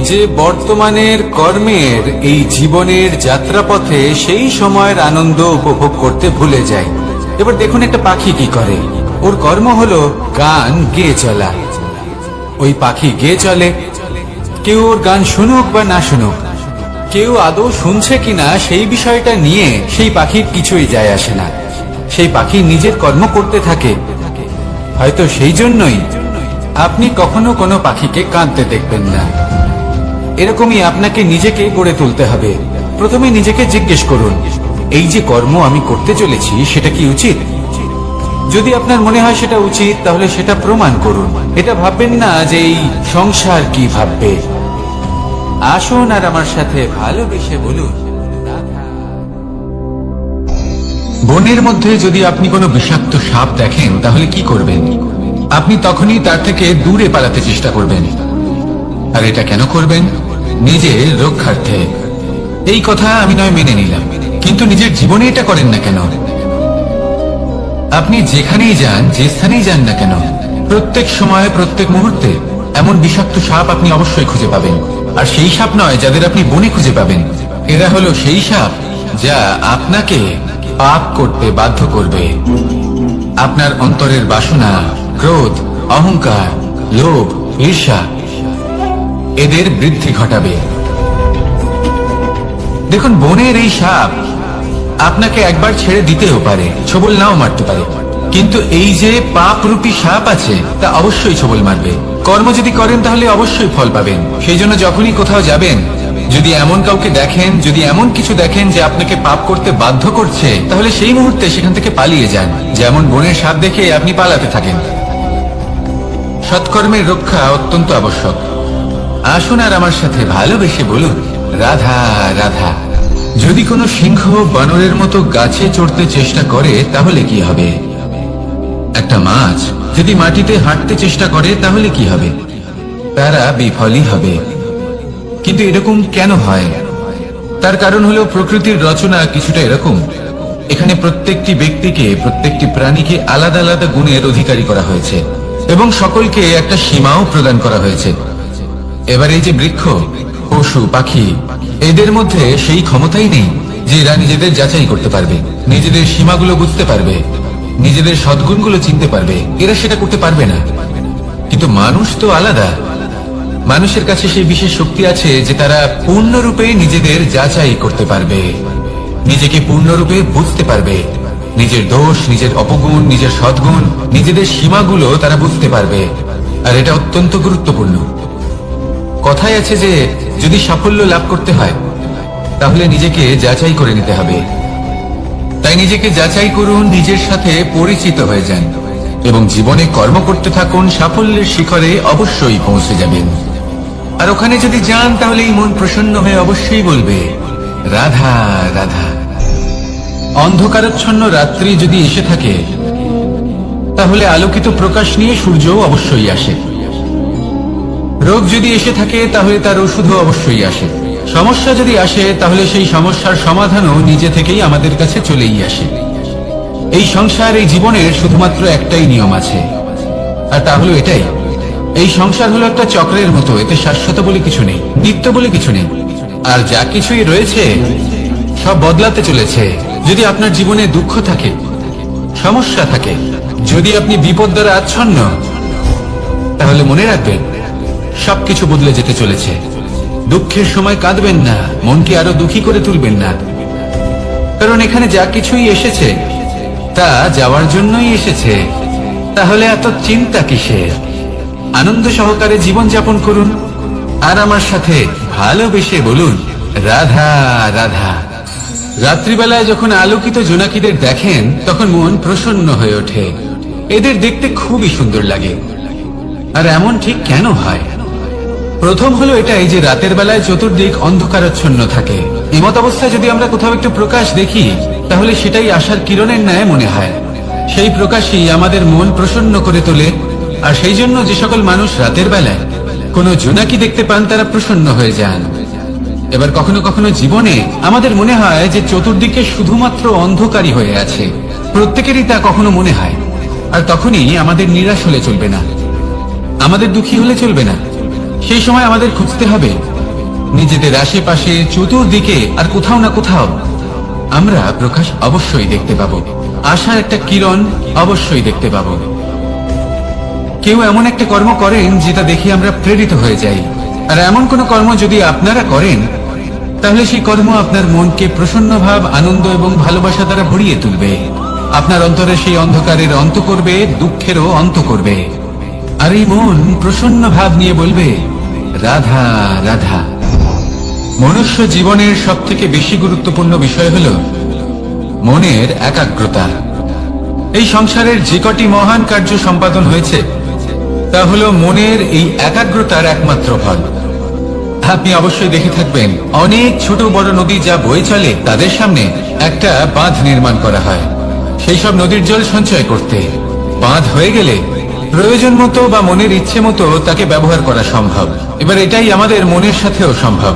যে বর্তমানের কর্মের এই জীবনের যাত্রাপথে সেই সময়ের আনন্দ উপভোগ করতে ভুলে যাই। এবার দেখুন একটা পাখি কি করে, ওর কর্ম হলো গান গেয়ে চলা। ওই পাখি গেয়ে চলে, কেউ ওর গান শুনুক বা না শুনুক, কেউ আদৌ শুনছে কিনা সেই বিষয়টা নিয়ে সেই পাখির কিছুই যায় আসে না। সেই পাখি নিজের কর্ম করতে থাকে। হয়তো সেই জন্যই আপনি কখনো কোনো পাখিকে কাঁদতে দেখবেন না। এরকমই আপনাকে নিজেকে গড়ে তুলতে হবে। প্রথমে নিজেকে জিজ্ঞেস করুন, এই যে কর্ম আমি করতে চলেছি সেটা কি উচিত? যদি আপনার মনে হয় সেটা উচিত তাহলে সেটা প্রমাণ করুন। এটা ভাববেন না যে এই সংসার কি ভাববে। আসুন আর আমার সাথে ভালোবেসে বলুন, বনের মধ্যে যদি আপনি কোনো বিষাক্ত সাপ দেখেন তাহলে কি করবেন? আপনি তখনই তার থেকে দূরে পালাতে চেষ্টা করবেন। আর এটা কেন করবেন? নিজের রক্ষার্থে। এই কথা আমি নয় মেনে নিলাম, কিন্তু নিজের জীবনে এটা করেন না কেন? আপনি যেখানেই যান, যে স্থানেই যান না কেন, প্রত্যেক সময়ে প্রত্যেক মুহূর্তে এমন বিষাক্ত সাপ আপনি অবশ্যই খুঁজে পাবেন। আর সেই সাপ নয় যাদের আপনি বনে খুঁজে পাবেন, এরা হলো সেই সাপ যা আপনাকে পাপ করতে বাধ্য করবে। আপনার অন্তরের বাসনা, ক্রোধ, অহংকার, লোভ, ঈর্ষা এদের বৃদ্ধি ঘটাবে। দেখুন, বনের এই সাপ আপনাকে একবার ছেড়ে দিতেও পারে, ছোবল নাও মারতে পারে, কিন্তু এই যে পাপরূপী সাপ আছে তা অবশ্যই ছোবল মারবে। কর্ম যদি করেন তাহলে অবশ্যই ফল পাবেন। সেই জন্য যখনই কোথাও যাবেন, যদি এমন কাউকে দেখেন, যদি এমন কিছু দেখেন যে আপনাকে পাপ করতে বাধ্য করছে, তাহলে সেই মুহূর্তে সেখান থেকে পালিয়ে যান। যেমন বনের সাপ দেখে আপনি পালাতে থাকেন। সৎকর্মের রক্ষা অত্যন্ত আবশ্যক। আসুন আর আমার সাথে ভালোবেসে বলুন, রাধা রাধা। যদি কোনো সিংহ বানরের মতো গাছে চড়তে চেষ্টা করে তাহলে কি হবে? একটা মাছ যদি মাটিতে হাঁটতে চেষ্টা করে তাহলে কি হবে? তারা বিফলই হবে। কিন্তু এরকম কেন হয়? তার কারণ হলো প্রকৃতির রচনা কিছুটা এরকম। এখানে প্রত্যেকটি ব্যক্তিকে, প্রত্যেকটি প্রাণীকে আলাদা আলাদা গুণের অধিকারী করা হয়েছে এবং সকলকে একটা সীমাও প্রদান করা হয়েছে। এবার এই যে বৃক্ষ, পশু, পাখি, এদের মধ্যে সেই ক্ষমতাই নেই যে এরা নিজেদের যাচাই করতে পারবে, নিজেদের সীমাগুলো বুঝতে পারবে, নিজেদের সদ্গুণগুলো চিনতে পারবে। এরা সেটা করতে পারবে না। কিন্তু মানুষ তো আলাদা। মানুষের কাছে সেই বিশেষ শক্তি আছে যে তারা পূর্ণরূপে নিজেদের যাচাই করতে পারবে, নিজেকে পূর্ণরূপে বুঝতে পারবে, নিজের দোষ, নিজের অপগুণ, নিজের সদ্গুণ, নিজেদের সীমাগুলো তারা বুঝতে পারবে। আর এটা অত্যন্ত গুরুত্বপূর্ণ। কথায় আছে যে যদি সাফল্য লাভ করতে হয় তাহলে নিজেকে যাচাই করে নিতে হবে। তাই নিজেকে যাচাই করুন, নিজের সাথে পরিচিত হয়ে যান এবং জীবনে কর্ম করতে থাকুন। সাফল্যের শিখরে অবশ্যই পৌঁছে যাবেন। আর ওখানে যদি যান তাহলে এই মন প্রসন্ন হয়ে অবশ্যই বলবে, রাধা রাধা। অন্ধকারাচ্ছন্ন রাত্রি যদি এসে থাকে তাহলে আলোকিত প্রকাশ নিয়ে সূর্যও অবশ্যই আসে। রোগ যদি এসে থাকে তাহলে তার ওষুধও অবশ্যই আসে। সমস্যা যদি আসে তাহলে সেই সমস্যার সমাধানও নিজে থেকেই আমাদের কাছে চলেই আসে। এই সংসার, এই জীবনের শুধুমাত্র একটাই নিয়ম আছে, আর তা হলো এটাই, এই সংসার হলো একটা চক্রের মতো। এতে শাশ্বত বলে কিছু নেই, নিত্য বলে কিছু নেই। আর যা কিছুই রয়েছে সব বদলাতে চলেছে। যদি আপনার জীবনে দুঃখ থাকে, সমস্যা থাকে, যদি আপনি বিপদ দ্বারা আচ্ছন্ন, তাহলে মনে রাখবেন সবকিছু বদলে যেতে চলেছে। দুঃখের সময় কাঁদবেন না, মনকে আরো দুঃখী করে তুলবেন না, কারণ এখানে যা কিছুই এসেছে তা যাওয়ার জন্যই এসেছে। তাহলে এত চিন্তা কিসের? আনন্দ সহকারে জীবন যাপন করুন আর আমার সাথে ভালোবেসে বলুন, রাধা রাধা। রাত্রিবেলায় যখন আলোকিত জোনাকিদের দেখেন তখন মন প্রসন্ন হয়ে ওঠে। এদের দেখতে খুবই সুন্দর লাগে। আর এমন ঠিক কেন হয়? প্রথম হলো এটাই যে রাতের বেলায় চতুর্দিক অন্ধকারাচ্ছন্ন থাকে। এমত অবস্থায় যদি আমরা কোথাও একটু প্রকাশ দেখি তাহলে সেটাই আশার কিরণের ন্যায় মনে হয়। সেই প্রকাশই আমাদের মন প্রসন্ন করে তোলে। আর সেই জন্য যে সকল মানুষ রাতের বেলায় কোনো জোনাকি দেখতে পান তারা প্রসন্ন হয়ে যান। এবার কখনো কখনো জীবনে আমাদের মনে হয় যে চতুর্দিকে শুধুমাত্র অন্ধকারই হয়ে আছে। প্রত্যেকেরই তা কখনো মনে হয়। আর তখনই আমাদের নিরাশ হলে চলবে না, আমাদের দুঃখী হলে চলবে না। সেই সময় আমাদের খুঁজতে হবে নিজেদের আশেপাশে, চতুর্দিকে, আর কোথাও না কোথাও আমরা প্রকাশ অবশ্যই দেখতে পাবো। আশার একটা কিরণ অবশ্যই দেখতে পাবো। কেউ এমন একটা কর্ম করেন যেটা দেখে আমরা প্রেরিত হয়ে যাই। আর এমন কোন কর্ম যদি আপনারা করেন তাহলে সেই কর্ম আপনার মনকে প্রসন্ন ভাব, আনন্দ এবং ভালোবাসা দ্বারা ভরিয়ে তুলবে। আপনার অন্তরে সেই অন্ধকারের অন্ত করবে, দুঃখেরও অন্ত করবে। আর এই মন প্রসন্ন ভাব নিয়ে বলবে, রাধা রাধা। মনুষ্য জীবনের সব থেকে বেশি গুরুত্বপূর্ণ বিষয় হল মনের একাগ্রতা। এই সংসারের যে কটি মহান কার্য সম্পাদন হয়েছে তা হল মনের এই একাগ্রতার একমাত্র ফল। আপনি অবশ্যই দেখে থাকবেন অনেক ছোট বড় নদী যা বয়ে চলে তাদের সামনে একটা বাঁধ নির্মাণ করা হয় সেই সব নদীর জল সঞ্চয় করতে। বাঁধ হয়ে গেলে প্রয়োজন মতো বা মনের ইচ্ছে মতো তাকে ব্যবহার করা সম্ভব। এবার এটাই আমাদের মনের সাথেও সম্ভব।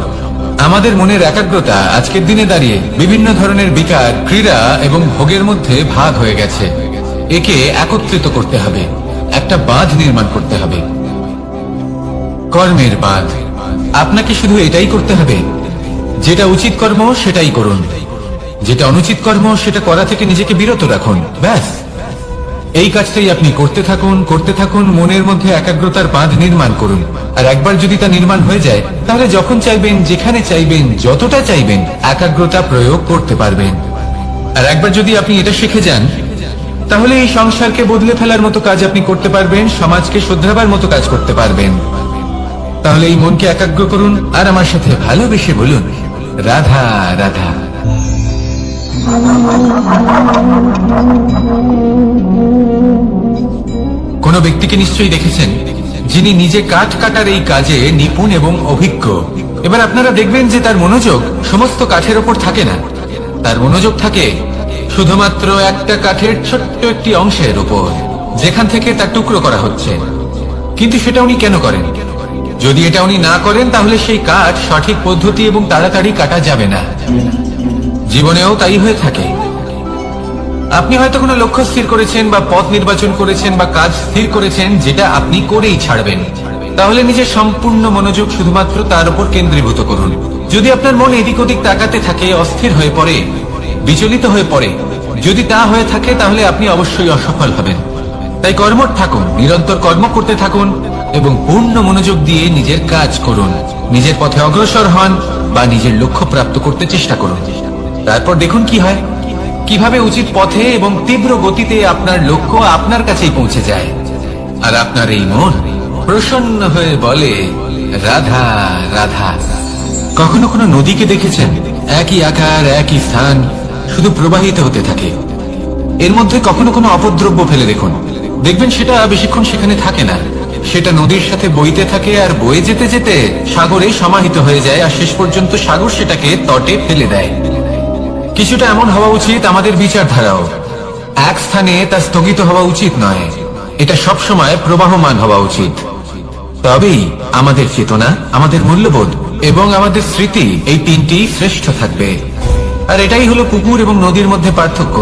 আমাদের মনের একাগ্রতা আজকের দিনে দাঁড়িয়ে বিভিন্ন ধরনের বিকার, ক্রীড়া এবং ভোগের মধ্যে ভাগ হয়ে গেছে। একে একত্রিত করতে হবে, একটা বাঁধ নির্মাণ করতে হবে, কর্মের বাঁধ। আপনাকে শুধু এটাই করতে হবে, যেটা উচিত কর্ম সেটাই করুন, যেটা অনুচিত কর্ম সেটা করা থেকে নিজেকে বিরত রাখুন। ব্যাস, এই কাজটাই আপনি করতে থাকুন, মনের মধ্যে একাগ্রতার বাঁধ নির্মাণ করুন। আর একবার যদি তা নির্মাণ হয়ে যায়, তাহলে যখন চাইবেন, যেখানে চাইবেন, যতটা চাইবেন, একাগ্রতা প্রয়োগ করতে পারবেন। আর একবার যদি আপনি এটা শিখে যান, তাহলে এই সংসারকে বদলে ফেলার মতো কাজ আপনি করতে পারবেন, সমাজকে শুধরাবার মতো কাজ করতে পারবেন। তাহলে এই মনকে একাগ্র করুন আর আমার সাথে ভালোবেসে বলুন, রাধা রাধা। কোন ব্যক্তিকে নিশ্চয়ই দেখেছেন যিনি নিজে কাঠ কাটার এই কাজে নিপুণ এবং অভিজ্ঞ। এবার আপনারা দেখবেন যে তার মনোযোগ সমস্ত কাঠের ওপর থাকে না, তার মনোযোগ থাকে শুধুমাত্র একটা কাঠের ছোট্ট একটি অংশের উপর, যেখান থেকে তার টুকরো করা হচ্ছে। কিন্তু সেটা উনি কেন করেন? যদি এটা উনি না করেন, তাহলে সেই কাঠ সঠিক পদ্ধতি এবং তাড়াতাড়ি কাটা যাবে না। জীবনেও তাই হয়ে থাকে। আপনি হয়তো কোনো লক্ষ্য স্থির করেছেন বা পথ নির্বাচন করেছেন বা কাজ স্থির করেছেন, যেটা আপনি করেই ছাড়বেন। তাহলে নিজের সম্পূর্ণ মনোযোগ শুধুমাত্র তার উপর কেন্দ্রীভূত করুন। যদি আপনার মন এদিক ওদিক তাকাতে থাকে, অস্থির হয়ে পড়ে, বিচলিত হয়ে পড়ে, যদি তা হয়ে থাকে, তাহলে আপনি অবশ্যই অসফল হবেন। তাই কর্মঠ থাকুন, নিরন্তর কর্ম করতে থাকুন এবং পূর্ণ মনোযোগ দিয়ে নিজের কাজ করুন। নিজের পথে অগ্রসর হন বা নিজের লক্ষ্য প্রাপ্ত করতে চেষ্টা করুন। তারপর দেখুন কি হয়, কিভাবে উচিত পথে এবং তীব্র গতিতে আপনার লক্ষ্য আপনার কাছেই পৌঁছে যায়। আর আপনার এই মন প্রসন্ন হয়ে বলে, রাধা রাধা। কখনো কোনো নদীকে দেখেছেন? একই আকার, একই স্থান, শুধু প্রবাহিত হতে থাকে। এর মধ্যে কখনো কোনো অপদ্রব্য ফেলে দেখুন, দেখবেন সেটা বেশিক্ষণ সেখানে থাকে না। সেটা নদীর সাথে বইতে থাকে আর বয়ে যেতে যেতে সাগরে সমাহিত হয়ে যায়, আর শেষ পর্যন্ত সাগর সেটাকে তটে ফেলে দেয়। কিছুটা এমন হওয়া উচিত আমাদের বিচারধারাও। এক স্থানে তা স্থগিত হওয়া উচিত নয়, এটা সবসময় প্রবাহমান হওয়া উচিত। তবেই আমাদের চেতনা, আমাদের মূল্যবোধ এবং আমাদের স্মৃতি, এই তিনটি শ্রেষ্ঠ থাকবে। আর এটাই হলো পুকুর এবং নদীর মধ্যে পার্থক্য।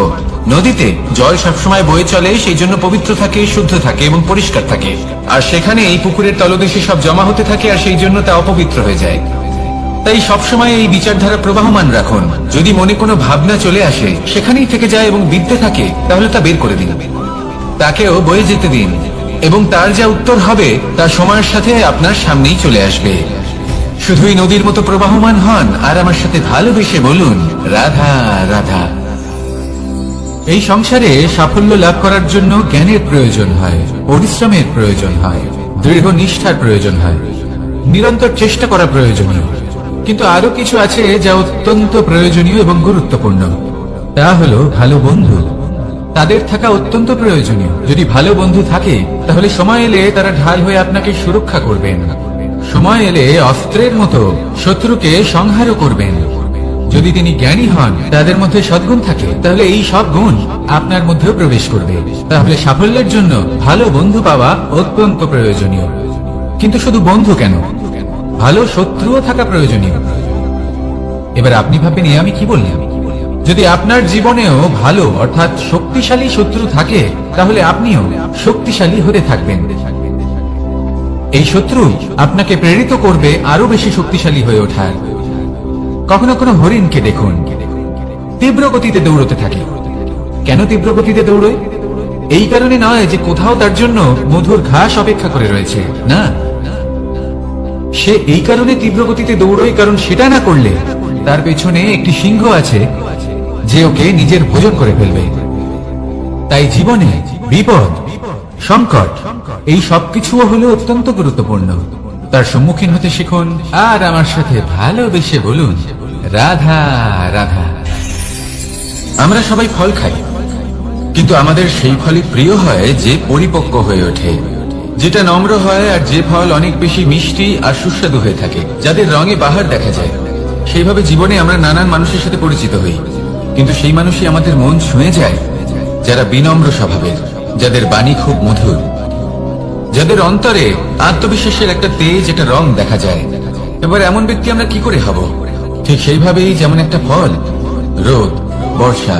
নদীতে জল সবসময় বয়ে চলে, সেই জন্য পবিত্র থাকে, শুদ্ধ থাকে এবং পরিষ্কার থাকে। আর সেখানে এই পুকুরের তলদেশে সব জমা হতে থাকে, আর সেই জন্য তা অপবিত্র হয়ে যায়। তাই সবসময় এই বিচারধারা প্রবাহমান রাখুন। যদি মনে কোনো ভাবনা চলে আসে, সেখানেই থেকে যায় এবং বিদ্যে থাকে, তাহলে তা বের করে দিন, তাকেও বয়ে যেতে দিন, এবং তার যা উত্তর হবে তা সময়ের সাথে আপনার সামনেই চলে আসবে। শুধুই নদীর মতো প্রবাহমান হন আর আমার সাথে ভালোবেসে বলুন, রাধা রাধা। এই সংসারে সাফল্য লাভ করার জন্য জ্ঞানের প্রয়োজন হয়, পরিশ্রমের প্রয়োজন হয়, দৃঢ় নিষ্ঠার প্রয়োজন হয়, নিরন্তর চেষ্টা করা প্রয়োজনীয়। কিন্তু আরো কিছু আছে যা অত্যন্ত প্রয়োজনীয় এবং গুরুত্বপূর্ণ। তা হলো ভালো বন্ধু। তাদের থাকা অত্যন্ত প্রয়োজনীয়। যদি ভালো বন্ধু থাকে, তাহলে সময় এলে তারা ঢাল হয়ে আপনাকে সুরক্ষা করবেন। সময় এলে অস্ত্রের মতো শত্রুকে সংহারও করবেন। যদি তিনি জ্ঞানী হন, তাদের মধ্যে সদ্গুণ থাকে, তাহলে এই সব গুণ আপনার মধ্যেও প্রবেশ করবে। তাহলে সাফল্যের জন্য ভালো বন্ধু পাওয়া অত্যন্ত প্রয়োজনীয়। কিন্তু শুধু বন্ধু কেন, ভালো শত্রুও থাকা প্রয়োজনীয়। এবার আপনি ভাবেন, আমি কি বললাম? যদি আপনার জীবনেও ভালো অর্থাৎ শক্তিশালী শত্রু থাকে, তাহলে আপনিও শক্তিশালী হতে থাকবেন। এই শত্রু আপনাকে প্রেরিত করবে আরো বেশি শক্তিশালী হয়ে ওঠার। কখনো কোনো হরিণকে দেখুন, তীব্র গতিতে দৌড়তে থাকে। কেন তীব্র গতিতে দৌড়ে? এই কারণে নয় যে কোথাও তার জন্য মধুর ঘাস অপেক্ষা করে রয়েছে, না। সে এই কারণে তীব্র গতিতে দৌড়য় কারণ সেটা না করলে তার পেছনে একটি সিংহ আছে যে ওকে নিজের ভোজন করে ফেলবে। তাই জীবনে বিপদ, সংকট, এই সবকিছুও হলো অত্যন্ত গুরুত্বপূর্ণ। তার সম্মুখীন হতে শিখুন আর আমার সাথে ভালোবেসে বলুন, রাধা রাধা। আমরা সবাই ফল খাই, কিন্তু আমাদের সেই ফলই প্রিয় হয় যে পরিপক্ক হয়ে ওঠে, যেটা নম্র হয়, আর যে ফল অনেক বেশি মিষ্টি আর সুস্বাদু হয়ে থাকে, যাদের রঙে বাহার দেখা যায়। সেইভাবে জীবনে আমরা নানান মানুষের সাথে পরিচিত হই, কিন্তু সেই মানুষই আমাদের মন ছুঁয়ে যায় যারা বিনম্র স্বভাবের, যাদের বাণী খুব মধুর, যাদের অন্তরে আত্মবিশ্বাসের একটা তেজ, একটা রং দেখা যায়। এবার এমন ব্যক্তি আমরা কি করে হব? ঠিক সেইভাবেই যেমন একটা ফল রোদ, বর্ষা,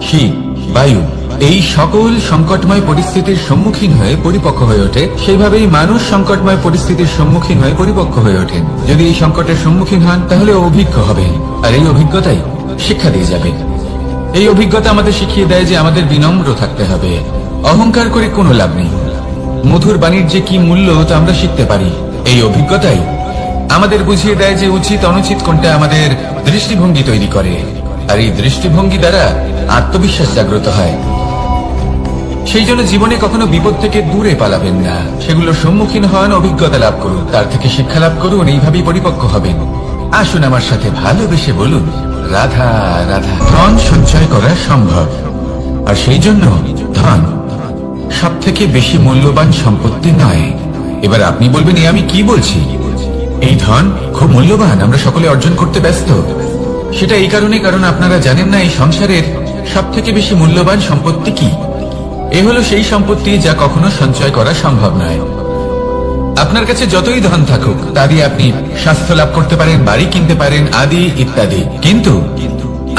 শীত, বায়ু, এই সকল সংকটময় পরিস্থিতির সম্মুখীন হয়ে পরিপক্ক হয়ে ওঠে, সেইভাবেই মানুষ সংকটময় পরিস্থিতির সম্মুখীন হয়ে পরিপক্ক হয়ে ওঠেন। যদি এই সংকটের সম্মুখীন হন, তাহলে অভিজ্ঞ হবেন, আর এই অভিজ্ঞতাই শিক্ষা দিয়ে যাবে। এই অভিজ্ঞতা আমাদের শিখিয়ে দেয় যে আমাদের বিনম্র থাকতে হবে, অহংকার করে কোনো লাভ নেই। মধুর বাণীর যে কি মূল্য তা আমরা শিখতে পারি। এই অভিজ্ঞতাই আমাদের বুঝিয়ে দেয় যে উচিত অনুচিত কোনটা আমাদের দৃষ্টিভঙ্গি তৈরি করে, আর এই দৃষ্টিভঙ্গি দ্বারা আত্মবিশ্বাস জাগ্রত হয়। সেই জন্য জীবনে কখনো বিপদ থেকে দূরে পালাবেন না, সেগুলোর সম্মুখীন হন, অভিজ্ঞতা লাভ করুন, তার থেকে শিক্ষা লাভ করুন, এইভাবেই পরিপক্ক হবেন। আসুন আমার সাথে ভালোবেসে বলুন, রাধা রাধা। ধন সঞ্চয় করা সম্ভব, আর সেই জন্য ধন সব থেকে বেশি মূল্যবান সম্পত্তি নয়। এবার আপনি বলবেন, আমি কি বলছি? এই ধন খুব মূল্যবান, আমরা সকলে অর্জন করতে ব্যস্ত। সেটা এই কারণে, কারণ আপনারা জানেন না এই সংসারের সব থেকে বেশি মূল্যবান সম্পত্তি কি। এ হলো সেই সম্পত্তি যা কখনো সঞ্চয় করা সম্ভব নয়। আপনার কাছে যতই ধন থাকুক তা দিয়ে আপনি স্বাস্থ্য লাভ করতে পারেন, বাড়ি কিনতে পারেন, আদি ইত্যাদি, কিন্তু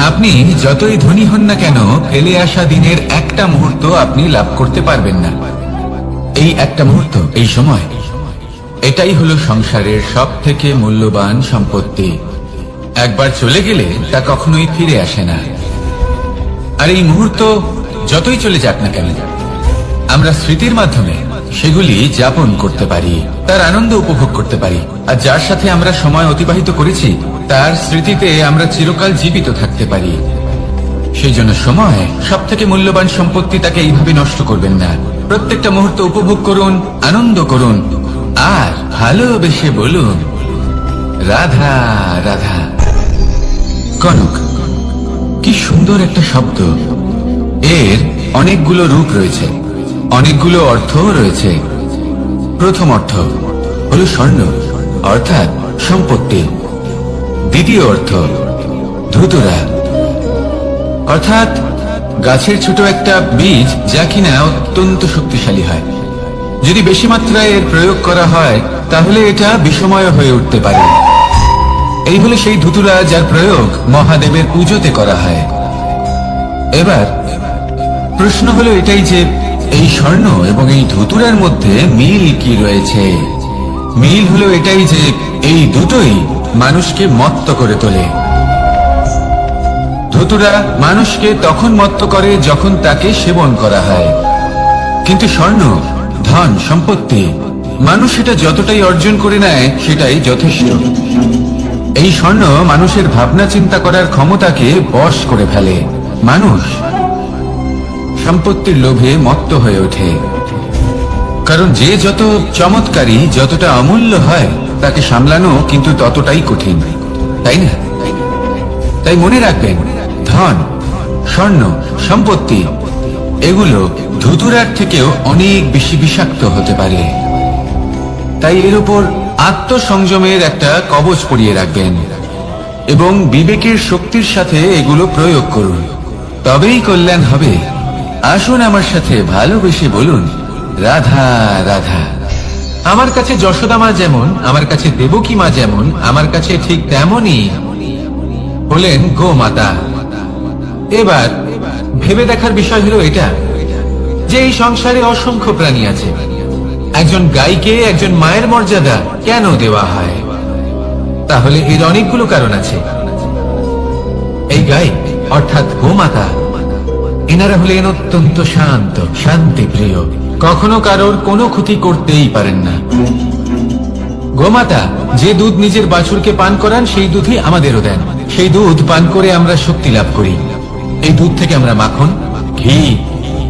আপনি যতই ধনী হন না কেন, ফেলে আসা দিনের একটা মুহূর্ত আপনি লাভ করতে পারবেন না। এই একটা মুহূর্ত, এই সময়, এটাই হলো সংসারের সব থেকে মূল্যবান সম্পত্তি। একবার চলে গেলে তা কখনোই ফিরে আসে না। আর এই মুহূর্ত যতই চলে যাক না কেন, আমরা স্মৃতির মাধ্যমে সেগুলি যাপন করতে পারি, তার আনন্দ উপভোগ করতে পারি, আর যার সাথে আমরা সময় অতিবাহিত করেছি তার স্মৃতিতে আমরা চিরকাল জীবিত থাকতে পারি। সেই জন্য সময় সব থেকে মূল্যবান সম্পত্তি, তাকে এইভাবে নষ্ট করবেন না। প্রত্যেকটা মুহূর্ত উপভোগ করুন, আনন্দ করুন, আর ভালোবেসে বলুন, রাধা রাধা। কনক, কি সুন্দর একটা শব্দ। এর অনেকগুলো রূপ রয়েছে, অনেকগুলো অর্থও রয়েছে। প্রথম অর্থ হলো স্বর্ণ, অর্থাৎ সম্পত্তি। দ্বিতীয় অর্থ ধুতুরা, অর্থাৎ গাছের ছোট একটা বীজ, যা কিনা অত্যন্ত শক্তিশালী হয়। যদি বেশি মাত্রায় এর প্রয়োগ করা হয় তাহলে এটা বিষময় হয়ে উঠতে পারে। এই হলো সেই ধুতুরা যার প্রয়োগ মহাদেবের পুজোতে করা হয়। এবার প্রশ্ন হলো এটাই যে এই স্বর্ণ এবং এই ধুতুরার মধ্যে মিল কি রয়েছে। মিল হলো এটাই যে এই দুটোই মানুষকে মত্ত করে তোলে। ধুতুরা মানুষকে তখন মত্ত করে যখন তাকে সেবন করা হয়, কিন্তু স্বর্ণ, ধন, সম্পত্তি, মানুষ সেটা যতটাই অর্জন করে নেয় সেটাই যথেষ্ট। এই স্বর্ণ মানুষের ভাবনা চিন্তা করার ক্ষমতাকে বশ করে ফেলে। মানুষ সম্পত্তির লোভে মত্ত হয়ে ওঠে, কারণ যে যত চমৎকারী, যতটা অমূল্য হয় তাকে সামলানো কিন্তু ততটাই কঠিন, তাই না? তাই মনে রাখবেন, ধন, স্বর্ণ, সম্পত্তি এগুলো ধুতুরার থেকেও অনেক বেশি বিষাক্ত হতে পারে। তাই এর উপর আত্মসংযমের একটা কবচ পরিয়ে রাখবেন এবং বিবেকের শক্তির সাথে এগুলো প্রয়োগ করুন, তবেই কল্যাণ হবে। আসুন আমার সাথে ভালোবেসে বলুন, রাধা রাধা। আমার কাছে যশোদা মা যেমন, আমার কাছে দেবকী মা যেমন, আমার কাছে ঠিক তেমনই হলেন গোমাতা। এবার ভেবে দেখার বিষয় হলো এটা যে এই সংসারে অসংখ্য প্রাণী আছে, একজন গাইকে একজন মায়ের মর্যাদা কেন দেওয়া হয়? তাহলে এর অনেকগুলো কারণ আছে। এই গাই অর্থাৎ গোমাতা, এনারা হলেন অত্যন্ত শান্ত, শান্তি প্রিয়, কখনো কারোর কোনো ক্ষতি করতেই পারেন না। গোমাতা যে দুধ নিজের বাছুরকে পান করান সেই দুধই আমাদেরও দেন। সেই দুধ পান করে আমরা শক্তি লাভ করি। এই দুধ থেকে আমরা মাখন, ঘি,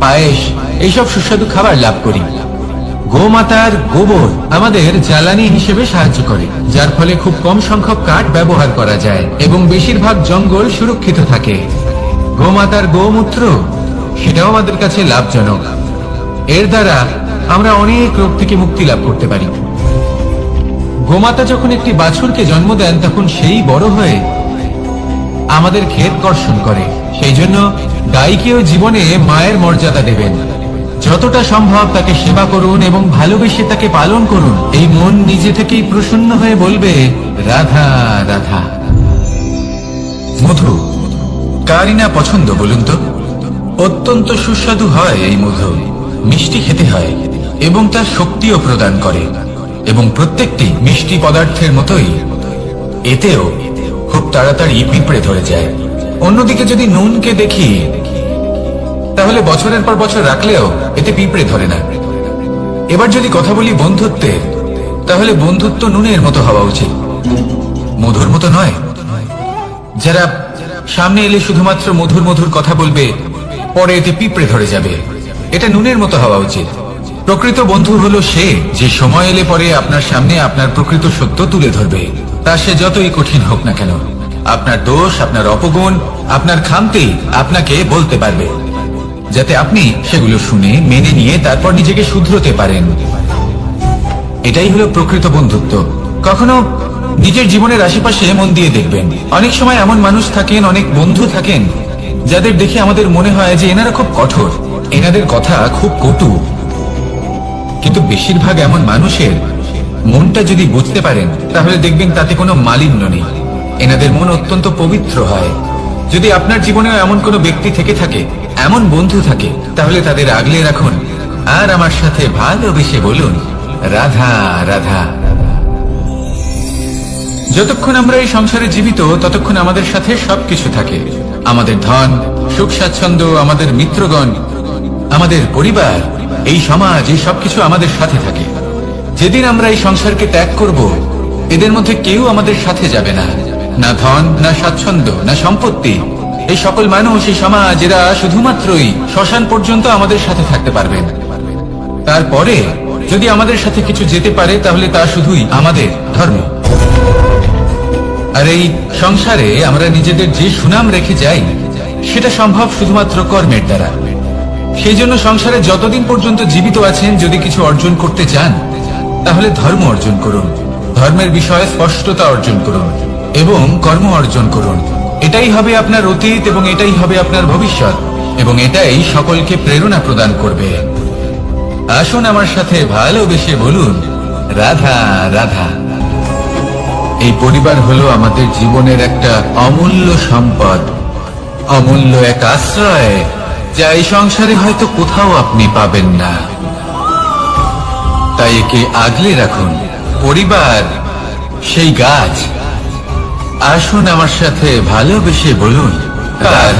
পায়েস, এইসব সুস্বাদু খাবার লাভ করি। গোমাতার গোবর আমাদের জ্বালানি হিসেবে সাহায্য করে, যার ফলে খুব কম সংখ্যক কাঠ ব্যবহার করা যায় এবং বেশিরভাগ জঙ্গল সুরক্ষিত থাকে। গোমাতার গোমূত্র, সেটাও আমাদের কাছে লাভজনক। এর দ্বারা আমরা অনেক রোগ থেকে মুক্তি লাভ করতে পারি। গোমাতা যখন একটি বাছুরকে জন্ম দেন তখন সেই বড় হয়ে আমাদের ক্ষেত কর্ষণ করে। সেই জন্য গাইকেও জীবনে মায়ের মর্যাদা দেবেন। যতটা সম্ভব তাকে সেবা করুন এবং ভালোবেসে তাকে পালন করুন। এই মন নিজে থেকেই প্রসন্ন হয়ে বলবে, রাধা রাধা। মধু কারই না পছন্দ বলুন তো? অত্যন্ত সুস্বাদু হয় এই মধু, মিষ্টি খেতে হয় এবং তার শক্তিও প্রদান করে। এবং প্রত্যেকটি মিষ্টি পদার্থের মতোই এতেও খুব তাড়াতাড়ি পিঁপড়ে ধরে যায়। অন্যদিকে যদি নুনকে দেখি তাহলে বছরের পর বছর রাখলেও এতে পিঁপড়ে ধরে না। এবার যদি কথা বলি বন্ধুত্বের, তাহলে বন্ধুত্ব নুনের মতো হওয়া উচিত, মধুর মতো নয়। যারা সামনে এলে শুধুমাত্র মধুর মধুর কথা বলবে, পরে এতে পিঁপড়ে ধরে যাবে, এটা নুনের মতো হওয়া উচিত। প্রকৃত বন্ধু হলো সে, যে সময় এলে পরে আপনার সামনে আপনার প্রকৃত সত্য তুলে ধরবে, তা সে যতই কঠিন হোক না কেন। আপনার দোষ, আপনার অপগুণ, আপনার খামতি আপনাকে বলতে পারবে, যাতে আপনি সেগুলো শুনে মেনে নিয়ে তারপর নিজেকে শুধরোতে পারেন। এটাই হলো প্রকৃত বন্ধুত্ব। কখনো নিজের জীবনের আশেপাশে মন দিয়ে দেখবেন, অনেক সময় এমন মানুষ থাকেন, অনেক বন্ধু থাকেন, যাদের দেখে আমাদের মনে হয় যে এনারা খুব কঠোর, এনাদের কথা খুব কটু। কিন্তু বেশিরভাগ এমন মানুষের মনটা যদি বুঝতে পারেন, তাহলে দেখবেন তাতে কোনো মালিন্য নেই, এনাদের মন অত্যন্ত পবিত্র হয়। যদি আপনার জীবনেও এমন কোনো ব্যক্তি থেকে থাকে, এমন বন্ধু থাকে, তাহলে তাদের আগলে রাখুন আর আমার সাথে ভালোবেসে বলুন, রাধা রাধা। যতক্ষণ আমরা এই সংসারে জীবিত, ততক্ষণ আমাদের সাথে সবকিছু থাকে, আমাদের ধন, সুখ স্বাচ্ছন্দ্য, আমাদের মিত্রগণ, আমাদের পরিবার, এই সমাজ, এই সবকিছু আমাদের সাথে থাকে। যেদিন আমরা এই সংসারকে ত্যাগ করব, এদের মধ্যে কেউ আমাদের সাথে যাবে না, না ধন, না স্বাচ্ছন্দ্য, না সম্পত্তি। এই সকল মানুষ, এই সমাজ, এরা শুধুমাত্রই শ্মশান পর্যন্ত আমাদের সাথে থাকতে পারবেন। তারপরে যদি আমাদের সাথে কিছু যেতে পারে, তাহলে তা শুধুই আমাদের ধর্ম। আর এই সংসারে আমরা নিজেদের যে সুনাম রেখে যাই, সেটা সম্ভব শুধুমাত্র কর্মের দ্বারা। সেই জন্য সংসারে যতদিন পর্যন্ত জীবিত আছেন, যদি কিছু অর্জন করতে চান, তাহলে ধর্ম অর্জন করুন, ধর্মের বিষয়ে স্পষ্টতা অর্জন করুন এবং কর্ম অর্জন করুন। এটাই হবে আপনার অতীত এবং এটাই হবে আপনার ভবিষ্যৎ, এবং এটাই সকলকে প্রেরণা প্রদান করবে। আসুন আমার সাথে ভালোবেসে বলুন, রাধা রাধা। এই পরিবার হলো আমাদের জীবনের একটা অমূল্য সম্পদ, অমূল্য এক আশ্রয়, যা এই সংসারে হয়তো কোথাও আপনি পাবেন না। তাই একে আগলে রাখুন। পরিবার সেই গাছ, আসুন আমার সাথে ভালোবেসে বলুন, কার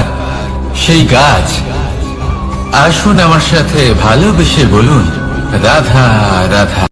সেই গাছ। আসুন আমার সাথে ভালোবেসে বলুন, রাধা রাধা।